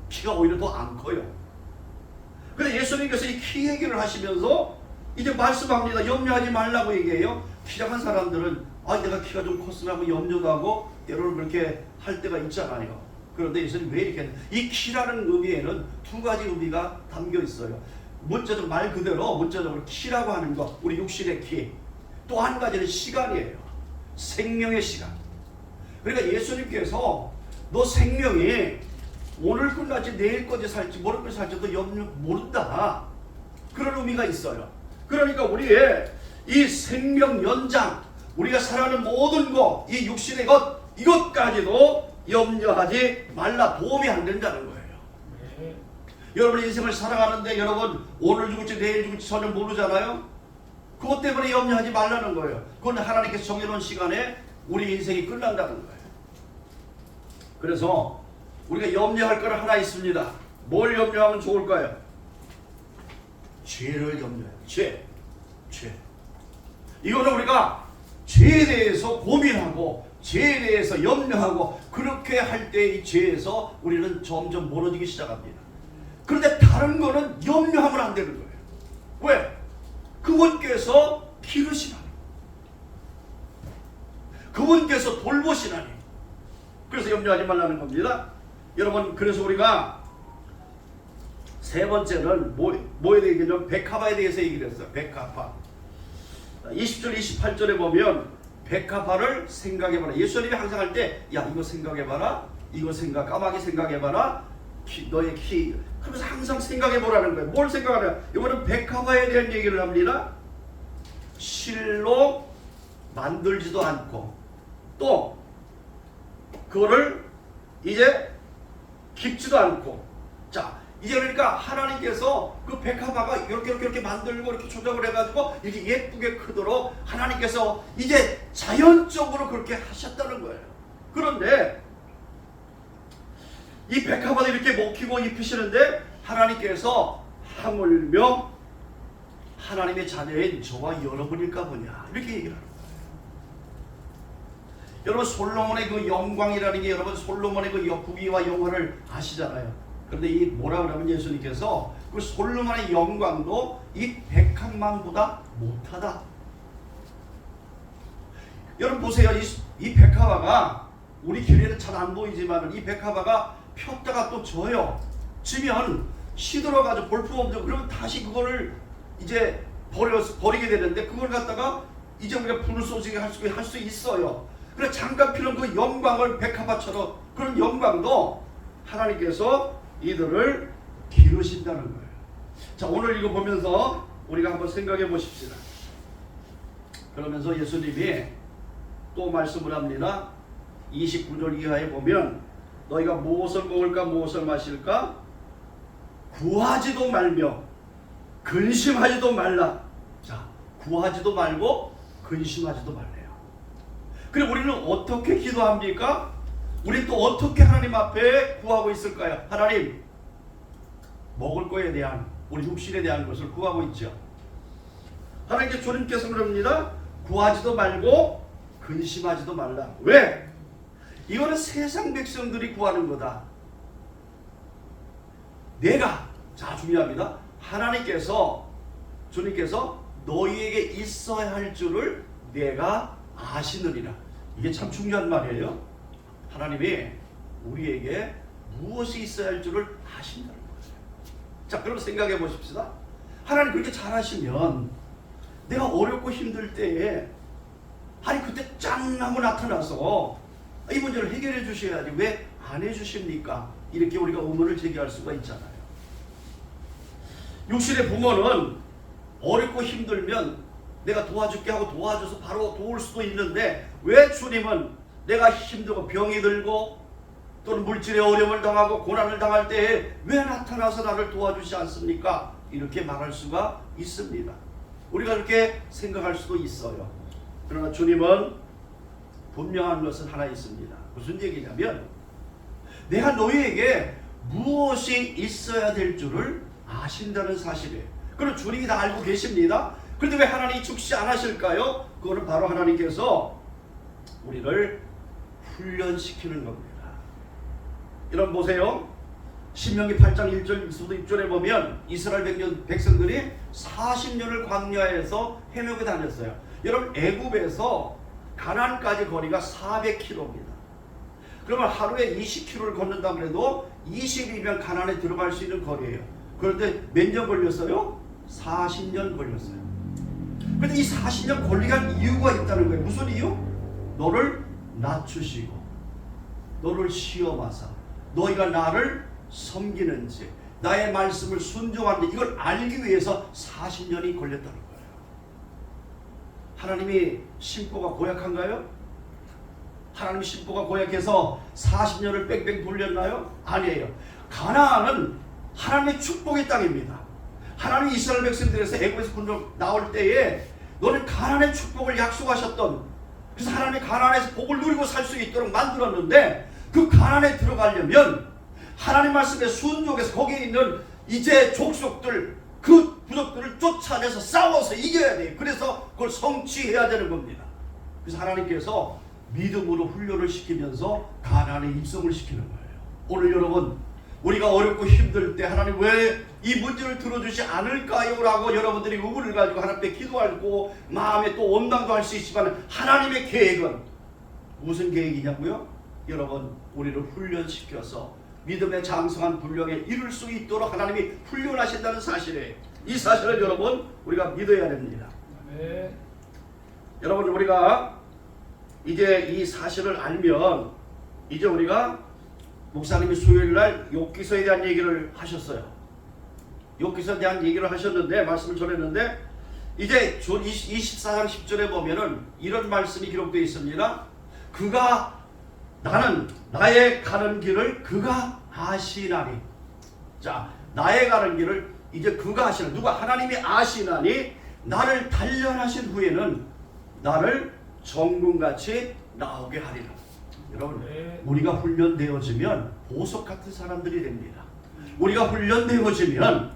키가 오히려 더 안 커요. 그런데 예수님께서 이 키 얘기를 하시면서 이제 말씀합니다. 염려하지 말라고 얘기해요. 키 작은 사람들은 내가 키가 좀 컸으면 하고 염려도 하고 때로는 그렇게 할 때가 있잖아요. 그런데 예수님 왜 이렇게 했냐? 이 키라는 의미에는 두 가지 의미가 담겨 있어요. 문자적 말 그대로 문자적으로 키라고 하는 것, 우리 육신의 키. 또 한 가지는 시간이에요. 생명의 시간. 그러니까 예수님께서 너 생명이 오늘 끝날지 내일까지 살지 모레까지 살지도 모른다. 그런 의미가 있어요. 그러니까 우리의 이 생명 연장, 우리가 살아가는 모든 것, 이 육신의 것, 이것까지도 염려하지 말라. 도움이 안 된다는 거예요. 여러분 인생을 살아가는데 여러분 오늘 죽을지 내일 죽을지 전혀 모르잖아요. 그것 때문에 염려하지 말라는 거예요. 그건 하나님께서 정해놓은 시간에 우리 인생이 끝난다는 거예요. 그래서 우리가 염려할 거는 하나 있습니다. 뭘 염려하면 좋을까요? 죄를 염려해요. 죄. 이거는 우리가 죄에 대해서 고민하고 죄에 대해서 염려하고 그렇게 할 때 이 죄에서 우리는 점점 멀어지기 시작합니다. 그런데 다른 거는 염려하면 안 되는 거예요. 왜? 그분께서 기르시나니, 그분께서 돌보시나니. 그래서 염려하지 말라는 겁니다. 여러분, 그래서 우리가 세 번째는 뭐에 대해서 백합화에 대해서 얘기를 했어요. 백합화. 20절 28절에 보면 백합화를 생각해봐라. 예수님이 항상 할 때 야 이거 생각해봐라, 이거 까마귀 생각해봐라, 너의 키. 그러면서 항상 생각해보라는 거예요. 뭘 생각하냐? 이거는 백합화에 대한 얘기를 합니다. 실로 만들지도 않고 또 그거를 이제 깊지도 않고. 자, 이제 그러니까 하나님께서 그 백합화가 이렇게 만들고 이렇게 조정을 해가지고 이렇게 예쁘게 크도록 하나님께서 이제 자연적으로 그렇게 하셨다는 거예요. 그런데 이 백합화도 이렇게 먹히고 입히시는데 하나님께서 하물며 하나님의 자녀인 저와 여러분일까 보냐 이렇게 얘기를 하는 거예요. 여러분 솔로몬의 그 영광이라는 게 여러분 솔로몬의 그 부귀와 영화를 아시잖아요. 그런데 이 뭐라 그러면 예수님께서 그 솔로몬의 영광도 이 백합만보다 못하다. 여러분 보세요. 이 백합화가 우리 길에는 잘 안 보이지만 이 백합화가 폈다가 또 져요. 지면 시들어가지고 볼품없죠. 그러면 다시 그거를 이제 버리게 되는데 그걸 갖다가 이제 우리가 불을 쏘지게 할 수 있어요. 그래 잠깐 피는 그 영광을 백합화처럼 그런 영광도 하나님께서 이들을 기르신다는 거예요. 자, 오늘 이거 보면서 우리가 한번 생각해 보십시다. 그러면서 예수님이 또 말씀을 합니다. 29절 이하에 보면 너희가 무엇을 먹을까 무엇을 마실까 구하지도 말며 근심하지도 말라. 자, 구하지도 말고 근심하지도 말래요. 그럼 우리는 어떻게 기도합니까? 우리 또 어떻게 하나님 앞에 구하고 있을까요? 하나님, 먹을 거에 대한 우리 육신에 대한 것을 구하고 있죠. 하나님께 주님께서 그럽니다. 구하지도 말고 근심하지도 말라. 왜? 이거는 세상 백성들이 구하는 거다. 내가, 자 중요합니다. 하나님께서 주님께서 너희에게 있어야 할 줄을 내가 아시느니라. 이게 참 중요한 말이에요. 하나님이 우리에게 무엇이 있어야 할 줄을 아신다는 거예요. 자, 그럼 생각해 보십시다. 하나님 그렇게 잘하시면 내가 어렵고 힘들 때에 아니 그때 짠 하고 나타나서 이 문제를 해결해 주셔야지 왜 안 해주십니까? 이렇게 우리가 의문을 제기할 수가 있잖아요. 육신의 부모는 어렵고 힘들면 내가 도와줄게 하고 도와줘서 바로 도울 수도 있는데 왜 주님은 내가 힘들고 병이 들고 또는 물질의 어려움을 당하고 고난을 당할 때에 왜 나타나서 나를 도와주지 않습니까? 이렇게 말할 수가 있습니다. 우리가 그렇게 생각할 수도 있어요. 그러나 주님은 분명한 것은 하나 있습니다. 무슨 얘기냐면 내가 너희에게 무엇이 있어야 될 줄을 아신다는 사실이에요. 그럼 주님이 다 알고 계십니다. 그런데 왜 하나님이 즉시 안 하실까요? 그거는 바로 하나님께서 우리를 훈련시키는 겁니다. 여러분 보세요. 신명기 8장 1절에서도 6절에 보면 이스라엘 백성들이 40년을 광야에서 헤매고 다녔어요. 여러분 애굽에서 가나안까지 거리가 400km입니다. 그러면 하루에 20km를 걷는다 그래도 20일이면 가나안에 들어갈 수 있는 거리예요. 그런데 몇 년 걸렸어요? 40년 걸렸어요. 그런데 이 40년 걸리게 한 이유가 있다는 거예요. 무슨 이유? 너를 낮추시고 너를 시험하사 너희가 나를 섬기는지 나의 말씀을 순종하는지 이걸 알기 위해서 40년이 걸렸다는 거예요. 하나님이 심보가 고약한가요? 하나님 심보가 고약해서 40년을 뺑뺑 돌렸나요? 아니에요. 가나안은 하나님의 축복의 땅입니다. 하나님이 이스라엘 백성들에서 애굽에서 군정 나올 때에 너는 가나안의 축복을 약속하셨던 그래서 하나님이 가나안에서 복을 누리고 살 수 있도록 만들었는데 그 가나안에 들어가려면 하나님 말씀에 순종해서 거기에 있는 이제 족속들 그 부족들을 쫓아내서 싸워서 이겨야 돼요. 그래서 그걸 성취해야 되는 겁니다. 그래서 하나님께서 믿음으로 훈련을 시키면서 가나안에 입성을 시키는 거예요. 오늘 여러분 우리가 어렵고 힘들 때 하나님 왜 이 문제를 들어주지 않을까요? 라고 여러분들이 의문을 가지고 하나님께 기도하고 마음에 또 원망도 할 수 있지만 하나님의 계획은 무슨 계획이냐고요? 여러분 우리를 훈련시켜서 믿음의 장성한 분량에 이룰 수 있도록 하나님이 훈련하신다는 사실이에요. 이 사실을 여러분 우리가 믿어야 됩니다. 네. 여러분 우리가 이제 이 사실을 알면 이제 우리가 목사님이 수요일날 욥기서에 대한 얘기를 하셨어요. 욥기서에 대한 얘기를 하셨는데 말씀을 전했는데 이제 24장 10절에 보면은 이런 말씀이 기록되어 있습니다. 그가 나는 나의 가는 길을 그가 아시나니. 자, 나의 가는 길을 이제 그가 하시나. 누가? 하나님이 아시나니 나를 단련하신 후에는 나를 정금같이 나오게 하리라. 여러분, 우리가 훈련되어지면 보석 같은 사람들이 됩니다. 우리가 훈련되어지면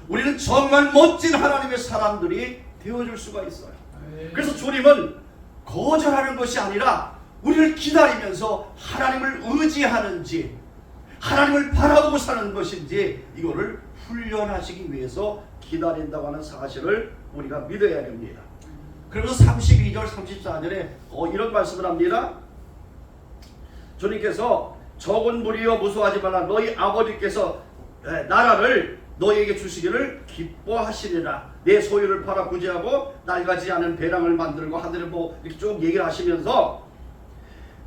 우리는 정말 멋진 하나님의 사람들이 되어줄 수가 있어요. 그래서 주님은 거절하는 것이 아니라 우리를 기다리면서 하나님을 의지하는지 하나님을 바라보고 사는 것인지 이거를 훈련하시기 위해서 기다린다고 하는 사실을 우리가 믿어야 됩니다. 그러면서 32절 34절에 이런 말씀을 합니다. 주님께서 적은 무리여 무서워하지 말라. 너희 아버지께서 나라를 너희에게 주시기를 기뻐하시리라. 내 소유를 팔아 구제하고 낡아지지 않은 배랑을 만들고 하늘에 이렇게 쭉 얘기를 하시면서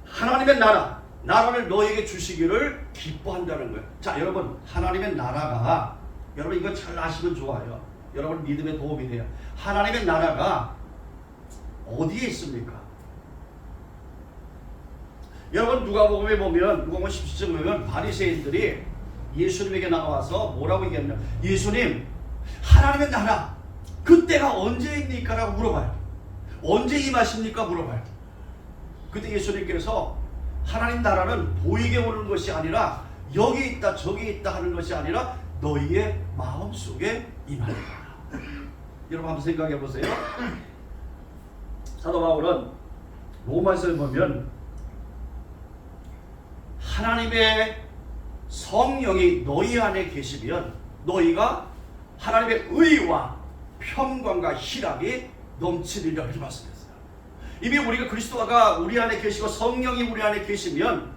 하나님의 나라를 너희에게 주시기를 기뻐한다는 거예요. 자, 여러분, 하나님의 나라가, 여러분 이거 잘 아시면 좋아요. 여러분 믿음에 도움이 돼요. 하나님의 나라가 어디에 있습니까? 여러분 누가복음에 보면, 누가복음 17장 보면 바리새인들이 예수님에게 나와서 뭐라고 얘기하냐면, 예수님, 하나님의 나라 그때가 언제입니까? 라고 물어봐요. 언제 임하십니까? 물어봐요. 그때 예수님께서 하나님 나라는 보이게 오는 것이 아니라 여기 있다 저기 있다 하는 것이 아니라 너희의 마음속에 임하리라. 여러분 한번 생각해 보세요. 사도 바울은 로마서에 보면 하나님의 성령이 너희 안에 계시면 너희가 하나님의 의와 평강과 희락이 넘치리라 이렇게 말씀했어요. 이미 우리가 그리스도가 우리 안에 계시고 성령이 우리 안에 계시면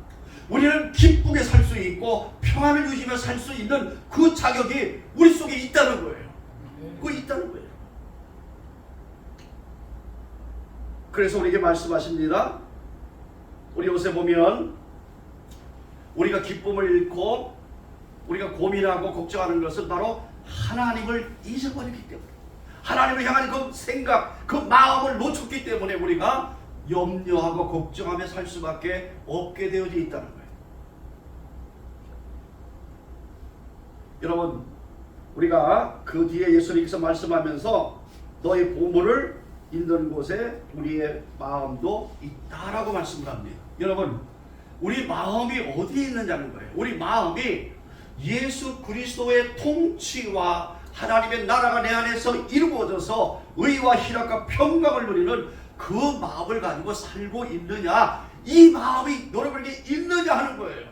우리는 기쁘게 살 수 있고 평안을 누리며 살 수 있는 그 자격이 우리 속에 있다는 거예요. 그거 있다는 거예요. 그래서 우리에게 말씀하십니다. 우리 요새 보면 우리가 기쁨을 잃고 우리가 고민하고 걱정하는 것은 바로 하나님을 잊어버렸기 때문에, 하나님을 향한 그 생각, 그 마음을 놓쳤기 때문에 우리가 염려하고 걱정하며 살 수밖에 없게 되어져 있다는 거예요. 여러분, 우리가 그 뒤에 예수님께서 말씀하면서 너의 보물을 있는 곳에 우리의 마음도 있다라고 말씀을 합니다. 여러분, 우리 마음이 어디에 있느냐는 거예요. 우리 마음이 예수 그리스도의 통치와 하나님의 나라가 내 안에서 이루어져서 의와 희락과 평강을 누리는 그 마음을 가지고 살고 있느냐, 이 마음이 여러분에게 있느냐 하는 거예요.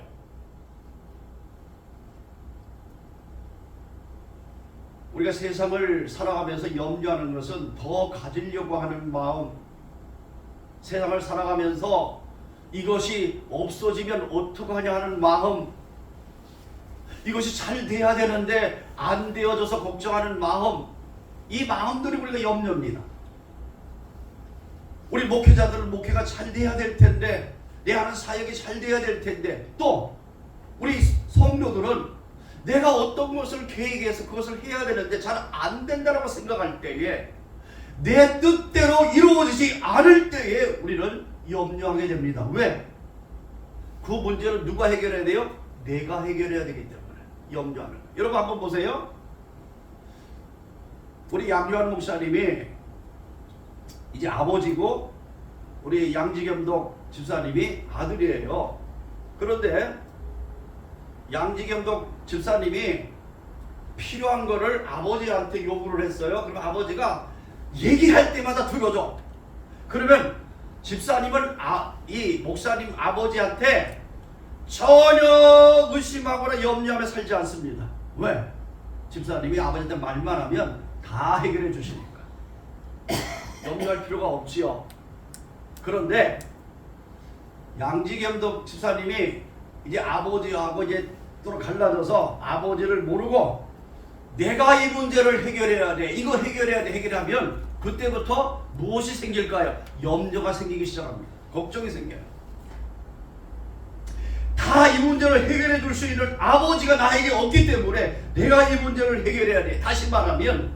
우리가 세상을 살아가면서 염려하는 것은 더 가지려고 하는 마음, 세상을 살아가면서 이것이 없어지면 어떡하냐 하는 마음, 이것이 잘 돼야 되는데 안 되어져서 걱정하는 마음, 이 마음들이 우리가 염려입니다. 우리 목회자들은 목회가 잘 돼야 될 텐데, 내 하는 사역이 잘 돼야 될 텐데, 또 우리 성도들은 내가 어떤 것을 계획해서 그것을 해야 되는데 잘 안 된다고 생각할 때에, 내 뜻대로 이루어지지 않을 때에 우리는 염려하게 됩니다. 왜? 그 문제를 누가 해결해야 돼요? 내가 해결해야 되기 때문에 염려하는 거예요. 여러분 한번 보세요. 우리 양요한 목사님이 이제 아버지고 우리 양지겸독 집사님이 아들이에요. 그런데 양지겸독 집사님이 필요한 거를 아버지한테 요구를 했어요. 그러면 아버지가 얘기할 때마다 들어줘. 그러면 집사님은 이 목사님 아버지한테 전혀 의심하거나 염려하며 살지 않습니다. 왜? 집사님이 아버지한테 말만 하면 다 해결해 주시니까 염려할 필요가 없지요. 그런데 양지겸독 집사님이 이제 아버지하고 이제 또 갈라져서 아버지를 모르고 내가 이 문제를 해결해야 돼, 이거 해결해야 돼, 해결하면 그때부터 무엇이 생길까요? 염려가 생기기 시작합니다. 걱정이 생겨요. 다 이 문제를 해결해 줄 수 있는 아버지가 나에게 없기 때문에 내가 이 문제를 해결해야 돼. 다시 말하면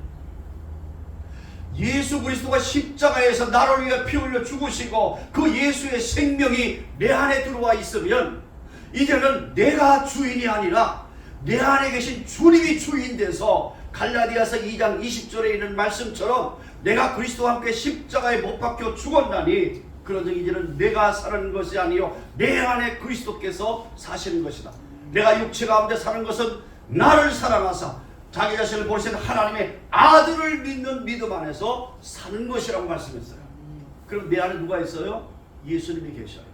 예수 그리스도가 십자가에서 나를 위해 피 흘려 죽으시고 그 예수의 생명이 내 안에 들어와 있으면 이제는 내가 주인이 아니라 내 안에 계신 주님이 주인 돼서 갈라디아서 2장 20절에 있는 말씀처럼 내가 그리스도와 함께 십자가에 못 박혀 죽었나니 그런즉 이제는 내가 사는 것이 아니요 내 안에 그리스도께서 사시는 것이다. 내가 육체 가운데 사는 것은 나를 사랑하사 자기 자신을 버리신 하나님의 아들을 믿는 믿음 안에서 사는 것이라고 말씀했어요. 그럼 내 안에 누가 있어요? 예수님이 계셔요.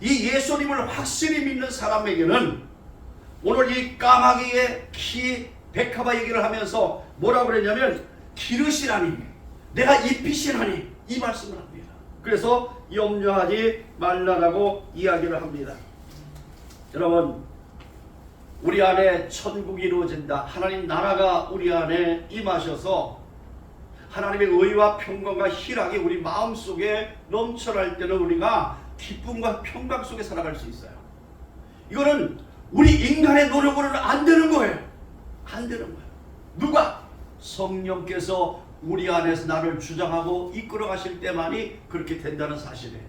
이 예수님을 확실히 믿는 사람에게는 오늘 이 까마귀의 키 백합화 얘기를 하면서 뭐라고 그랬냐면 기르시라니 내가 입히시라니 이 말씀을 합니다. 그래서 염려하지 말라라고 이야기를 합니다. 여러분, 우리 안에 천국이 이루어진다. 하나님 나라가 우리 안에 임하셔서 하나님의 의와 평강과 희락이 우리 마음속에 넘쳐날 때는 우리가 기쁨과 평강 속에 살아갈 수 있어요. 이거는 우리 인간의 노력으로는 안 되는 거예요. 안 되는 거예요. 누가? 성령께서 우리 안에서 나를 주장하고 이끌어 가실 때만이 그렇게 된다는 사실이에요.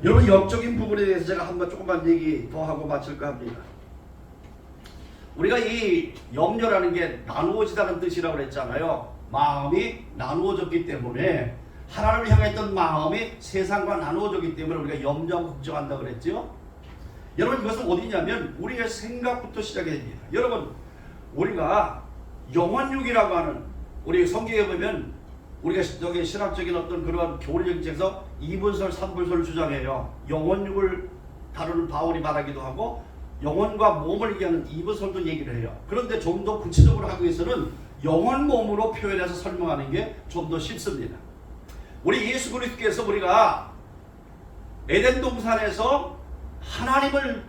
여러분, 영적인 부분에 대해서 제가 한번 조금만 얘기 더 하고 마칠까 합니다. 우리가 이 염려라는 게 나누어지다는 뜻이라고 그랬잖아요. 마음이 나누어졌기 때문에 하나님을 향했던 마음이 세상과 나누어졌기 때문에 우리가 염려하고 걱정한다고 그랬죠. 여러분, 이것은 어디냐면 우리의 생각부터 시작이 됩니다. 여러분, 우리가 영혼육이라고 하는, 우리 성경에 보면 우리가 여기 신학적인 어떤 그런 교리적인 책에서 2분설, 3분설을 주장해요. 영혼육을 다루는 바울이 말하기도 하고 영혼과 몸을 얘기하는 2분설도 얘기를 해요. 그런데 좀 더 구체적으로 하기 위해서는 영혼 몸으로 표현해서 설명하는 게 좀 더 쉽습니다. 우리 예수 그리스도께서 우리가 에덴 동산에서 하나님을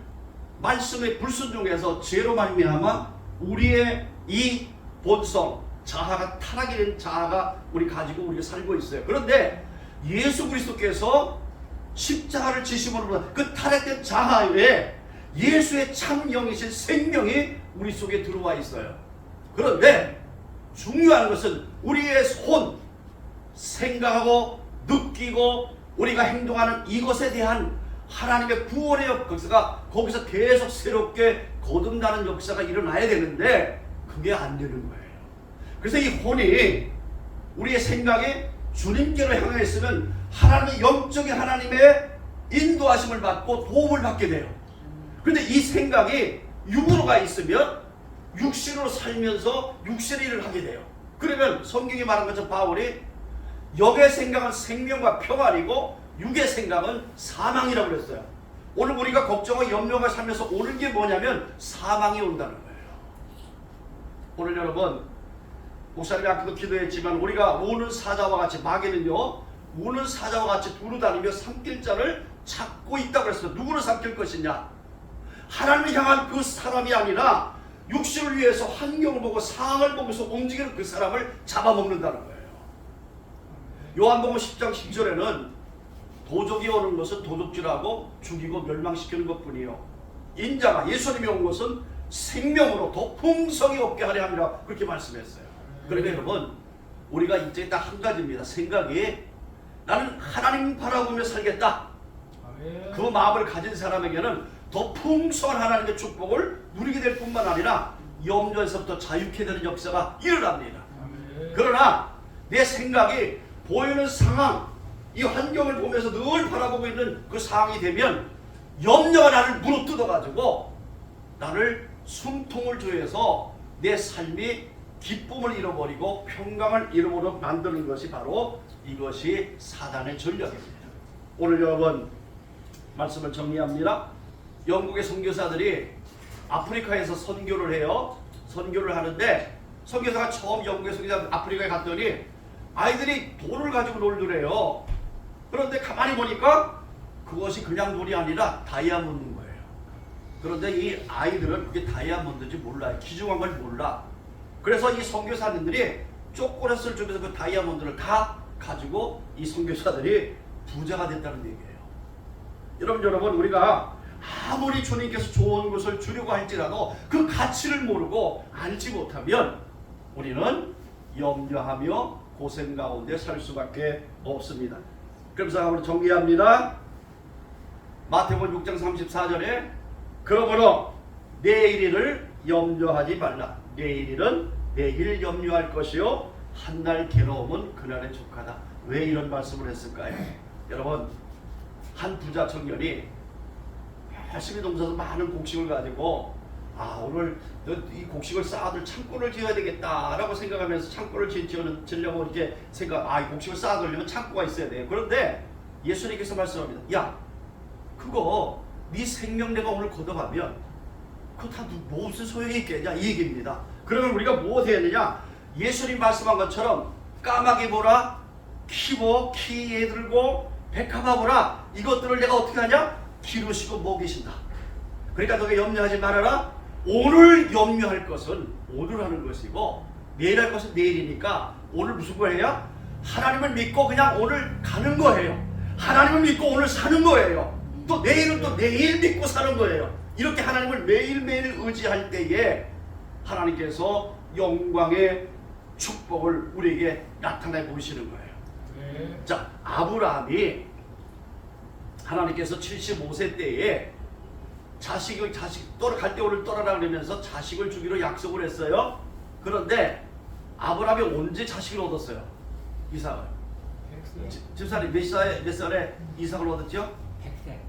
말씀에 불순종해서 죄로 말미암아 우리의 이 본성 자아가 타락된 자아가 우리 가지고 우리가 살고 있어요. 그런데 예수 그리스도께서 십자가를 지심으로 그 타락된 자아에 예수의 참 영이신 생명이 우리 속에 들어와 있어요. 그런데 중요한 것은 우리의 손, 생각하고 느끼고 우리가 행동하는 이것에 대한 하나님의 구원의 역사가 거기서 계속 새롭게 거듭나는 역사가 일어나야 되는데 그게 안 되는 거예요. 그래서 이 혼이 우리의 생각이 주님께로 향해 있으면 하나님의 영적인 하나님의 인도하심을 받고 도움을 받게 돼요. 그런데 이 생각이 육으로 가 있으면 육신으로 살면서 육신의 일을 하게 돼요. 그러면 성경이 말한 것처럼 바울이 영의 생각은 생명과 평안이고 육의 생각은 사망이라고 그랬어요. 오늘 우리가 걱정과 염려가 살면서 오는 게 뭐냐면 사망이 온다는 거예요. 오늘 여러분, 목사님이 아까도 기도했지만 우리가 우는 사자와 같이, 마귀는요 우는 사자와 같이 두루다니며 삼킬 자를 찾고 있다고 그랬어요. 누구를 삼킬 것이냐? 하나님을 향한 그 사람이 아니라 육신을 위해서 환경을 보고 상황을 보면서 움직이는 그 사람을 잡아먹는다는 거예요. 요한복음 10장 10절에는 도적이 오는 것은 도둑질하고 죽이고 멸망시키는 것뿐이요 인자가 예수님이 온 것은 생명으로 더 풍성히 얻게 하려 함이라 그렇게 말씀했어요. 그러니까 여러분, 우리가 이제 딱 한 가지입니다. 생각이 나는 하나님 바라보며 살겠다. 그 마음을 가진 사람에게는 더 풍성한 하나님의 축복을 누리게 될 뿐만 아니라 염려에서부터 자유케 되는 역사가 일어납니다. 그러나 내 생각이 보이는 상황, 이 환경을 보면서 늘 바라보고 있는 그 상황이 되면 염려가 나를 물어뜯어가지고 나를 숨통을 조여서 내 삶이 기쁨을 잃어버리고 평강을 잃어버리고 만드는 것이 바로 이것이 사단의 전략입니다. 오늘 여러분 말씀을 정리합니다. 영국의 선교사들이 아프리카에서 선교를 해요. 선교를 하는데 선교사가 처음 영국의 선교사 아프리카에 갔더니 아이들이 돌을 가지고 놀더래요. 그런데 가만히 보니까 그것이 그냥 돌이 아니라 다이아몬드인 거예요. 그런데 이 아이들은 그게 다이아몬드인지 몰라요. 귀중한 걸 몰라. 그래서 이 선교사님들이 초콜릿을 주면서 그 다이아몬드를 다 가지고 이 선교사들이 부자가 됐다는 얘기예요. 여러분 우리가 아무리 주님께서 좋은 것을 주려고 할지라도 그 가치를 모르고 알지 못하면 우리는 염려하며 고생 가운데 살 수밖에 없습니다. 그래서 우리 정리합니다. 마태복음 6장 34절에 그러므로 내일 일을 염려하지 말라. 내일 일은 내일 염려할 것이요 한날 괴로움은 그날의 족하다. 왜 이런 말씀을 했을까요? 여러분, 한 부자 청년이 열심히 농사에서 많은 곡식을 가지고 오늘 이 곡식을 쌓아둘 창고를 지어야 되겠다라고 생각하면서 창고를 지으려고 이렇게 이 곡식을 쌓아두려면 창고가 있어야 돼요. 그런데 예수님께서 말씀합니다. 야, 그거 네 생명 내가 오늘 걷어가면 그거 다 무슨 소용이 있겠냐 이 얘기입니다. 그러면 우리가 무엇 해야 되냐? 예수님 말씀한 것처럼 까마귀 보라, 키에 들고 백합화 보라, 이것들을 내가 어떻게 하냐? 기르시고 먹이신다. 그러니까 너가 염려하지 말아라. 오늘 염려할 것은 오늘 하는 것이고 내일 할 것은 내일이니까 오늘 무슨 거예요? 하나님을 믿고 그냥 오늘 가는 거예요. 하나님을 믿고 오늘 사는 거예요. 또 내일은 또 내일 믿고 사는 거예요. 이렇게 하나님을 매일매일 의지할 때에 하나님께서 영광의 축복을 우리에게 나타내 보이시는 거예요. 네. 자, 아브라함이 하나님께서 75세 때에 갈대오를 떠나라 그러면서 자식을 주기로 약속을 했어요. 그런데 아브라함이 언제 자식을 얻었어요? 이삭을. 집사님 몇 살에 이삭을 얻었죠?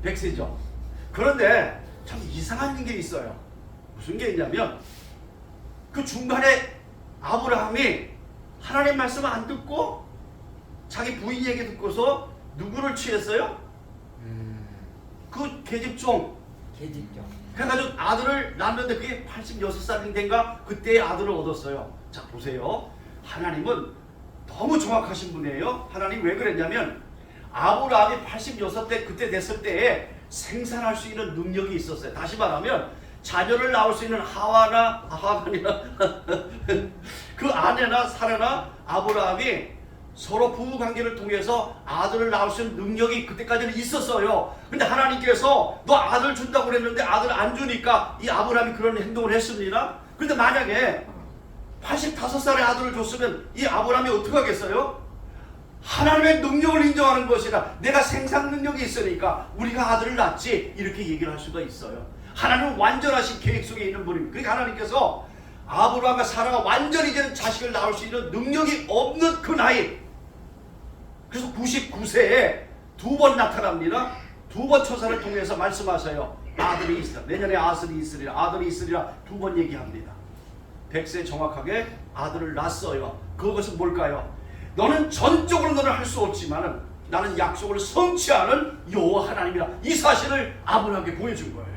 100세죠. 그런데 참 이상한 게 있어요. 무슨 게 있냐면 그 중간에 아브라함이 하나님 말씀을 안 듣고 자기 부인 얘기 듣고서 누구를 취했어요? 그 계집종. 그래가지고 아들을 낳았는데 그게 86살인가 그때의 아들을 얻었어요. 자, 보세요. 하나님은 너무 정확하신 분이에요. 하나님 왜 그랬냐면 아브라함이 86세 그때 됐을 때에 생산할 수 있는 능력이 있었어요. 다시 말하면 자녀를 낳을 수 있는 하와나 그 아내나 사라나 아브라함이 서로 부부관계를 통해서 아들을 낳을 수 있는 능력이 그때까지는 있었어요. 근데 하나님께서 너 아들 준다고 그랬는데 아들 안 주니까 이 아브라함이 그런 행동을 했습니다. 근데 만약에 85살의 아들을 줬으면 이 아브라함이 어떻게 하겠어요? 하나님의 능력을 인정하는 것이라 내가 생산 능력이 있으니까 우리가 아들을 낳지 이렇게 얘기를 할 수가 있어요. 하나님은 완전하신 계획 속에 있는 분입니다. 그러니까 하나님께서 아브라함과 사라가 완전히 이제는 자식을 낳을 수 있는 능력이 없는 그 나이, 그래서 99세에 두 번 나타납니다. 두 번 처사를 통해서 말씀하셔요. 아들이 있으리라. 내년에 아들이 있으리라 두 번 얘기합니다. 100세 정확하게 아들을 낳았어요. 그것은 뭘까요? 너는 전적으로 너는 할 수 없지만은 나는 약속을 성취하는 여호와 하나님이라. 이 사실을 아브라함에게 보여준 거예요.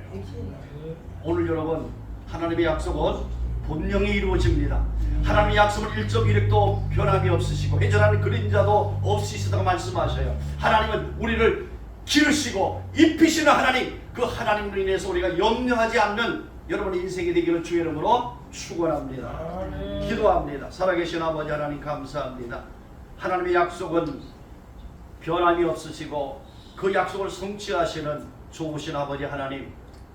오늘 여러분, 하나님의 약속은 분명히 이루어집니다. 하나님의 약속은 1.1획도 변함이 없으시고 회전하는 그림자도 없으시다고 말씀하셔요. 하나님은 우리를 기르시고 입히시는 하나님, 그 하나님으로 인해서 우리가 염려하지 않는 여러분의 인생이 되기를 주의 이름으로 축원합니다. 기도합니다. 살아계신 아버지 하나님 감사합니다. 하나님의 약속은 변함이 없으시고 그 약속을 성취하시는 좋으신 아버지 하나님,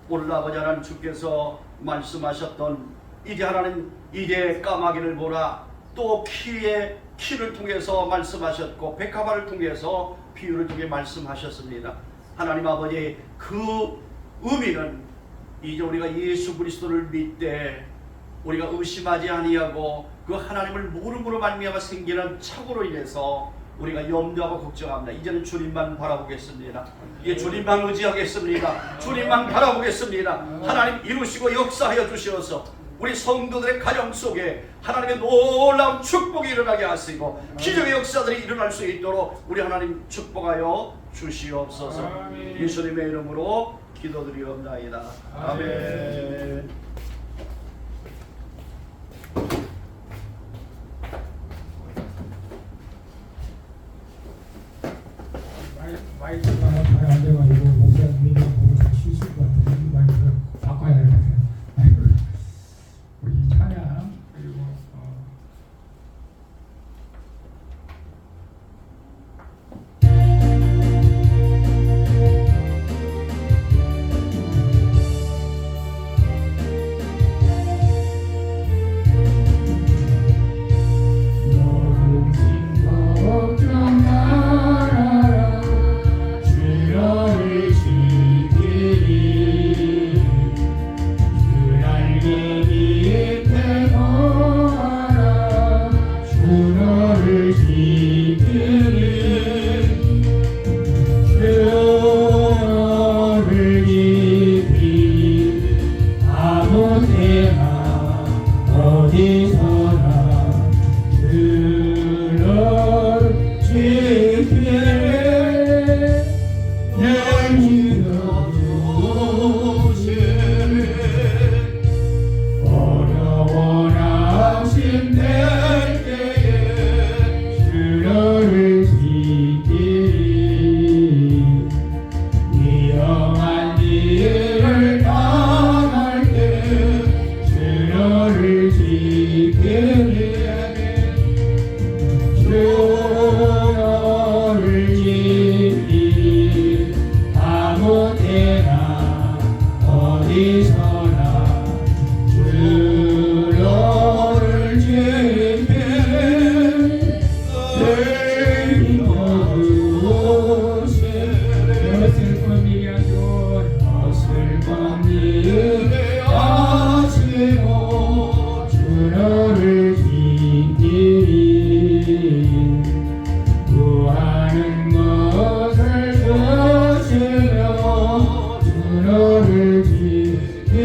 오늘 아버지 하나님 주께서 말씀하셨던 이제 하나님 이제 까마귀를 보라, 또 키를 통해서 말씀하셨고 백합화를 통해서 비유를 통해 말씀하셨습니다. 하나님 아버지, 그 의미는 이제 우리가 예수 그리스도를 믿되 우리가 의심하지 아니하고 그 하나님을 모름으로 말미암아 생기는 착오로 인해서 우리가 염려하고 걱정합니다. 이제는 주님만 바라보겠습니다. 예, 주님만 의지하겠습니다. 주님만 바라보겠습니다. 하나님 이루시고 역사하여 주시어서 우리 성도들의 가정 속에 하나님의 놀라운 축복이 일어나게 하시고 기적의 역사들이 일어날 수 있도록 우리 하나님 축복하여 주시옵소서. 예수님의 이름으로 기도드리옵나이다. 아멘. 마이크가 잘 안 돼가지고 목사님이 보고 잘 쉬실 것 같아요. 이 마이크를 바꿔야 될 것 같아요. 마이크를. 우리 찬양 그리고 어려운 아침될 때에 주를 지키리 위험한 일을 당할 때 주를 지키리 주를 지키리 아무 때나 어디서나 주를 지키리 늘 믿어주세 슬픈 일이 아니오 슬픈 일이 아니오 주를 지키리 구하는 것을 주시며 주를 지키리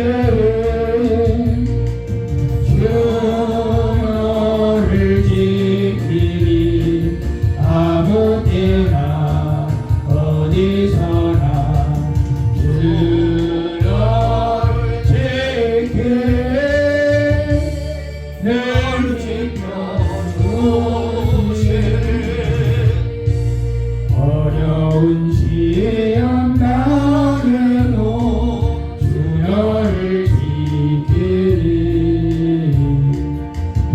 주를 지키리 아무 때나 어디서나 주를 지키리 늘 지켜주시리 어려운 시험 당해도 주를 지키리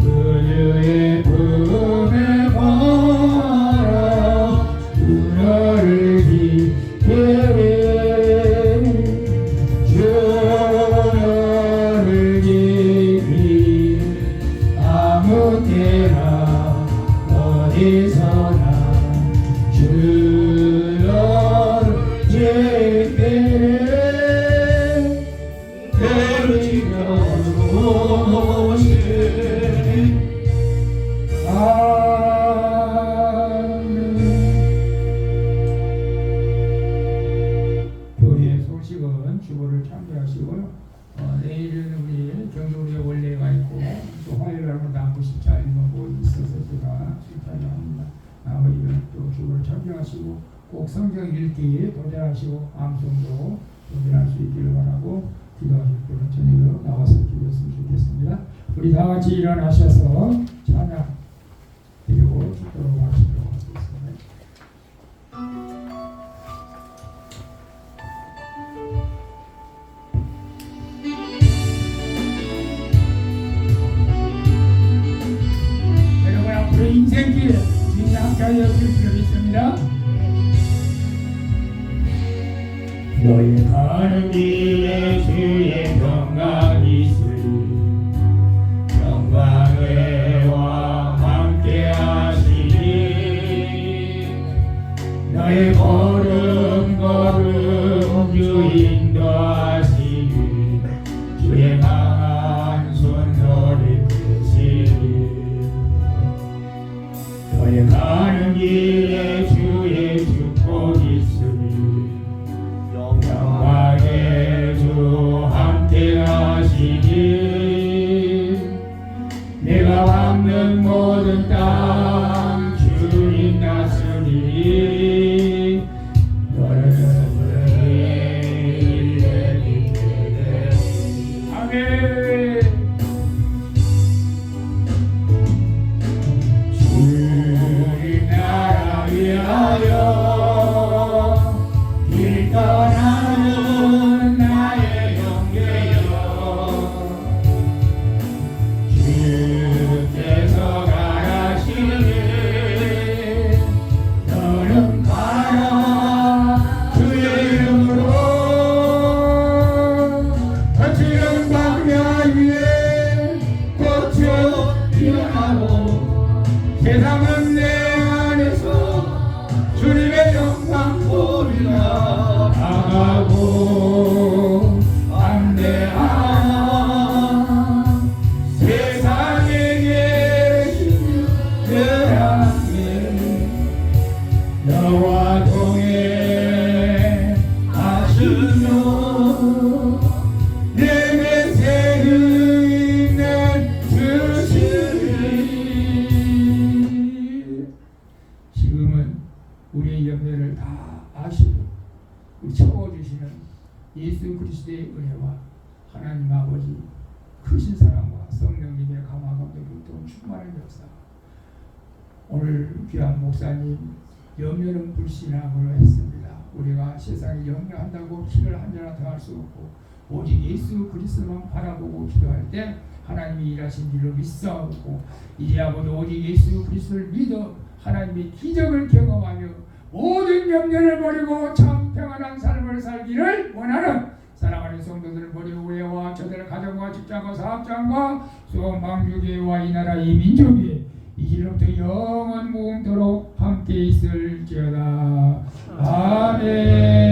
그녀의 품에 걸어 주를 지키리 주를 지키리 아무 때나 어디서나 주를 지키리 늘 지켜주시리 교회의 소식은 주보를 참조하시고요. 내일은 우리 경주리에 원래가 있고 또 화요일날은 남부 십자인하고 있어서 제가 출장을 합니다. 나머지는 또 주보를 참조하시고 꼭 성경 읽기 도전하시고 암송도 도전할 수 있기를 바라고 기도하실 분은 저녁으로 나와서 기도했으면 좋겠습니다. 우리 다 같이 일어나셔서 찬양 드리고 기도로 마치도록 하겠습니다. 여러분 앞으로 인생길 주님이 함께하여 주시기를 믿습니다. 너희 가는 길에 주의 평강이 있으리 영광의 왕 함께 하시리 너의 걸음 걸음 주 인도하시리 주의 강한 손 너를 끄시리 너의 가는 길에 주의 축복이 있으리 영광의 주 함께 하시니 내가 밟는 모든 땅 주님 다스리 너를 위해 믿게 되리 아멘. 주님 나라 위하여 길 떠나는 나의 영계여 주께서 가라시니 너는 가라 주의 이름으로 거칠은 광야 위에 꽃을 피어나고 세상은 내 안에서 주님의 영광 보리라 나가고 안내하라 세상에 계신 하나님 너와 동행하시며 내게 세는 주시리 지금은 우리의 연배를 다 아시고 우리 채워주시는 예수 그리스도의 은혜와 하나님 아버지 크신 사랑과 성령님의 감화감동이 또 충만한 역사, 오늘 귀한 목사님 염려는 불신앙으로 했습니다. 우리가 세상에 염려한다고 길을 한자나 더 할 수 없고 오직 예수 그리스도만 바라보고 기도할 때 하나님이 일하신 줄로 믿사오고, 이제 아버지 오직 예수 그리스도를 믿어 하나님의 기적을 경험하며 모든 염려를 버리고 참 평안한 삶을 살기를 원하는 사랑하는 성도들을 버리고 외와 저들의 가정과 직장과 사업장과 소망주교회와 이 나라 이 민족이 이 길로부터 영원 무궁토록 함께 있을지어다. 아멘.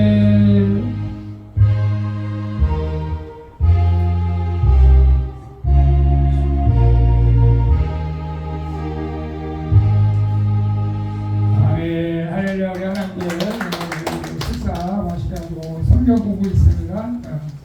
아멘. 할렐루야. 우리 하나님께 식사 마시라고 성경 공부 있습니다.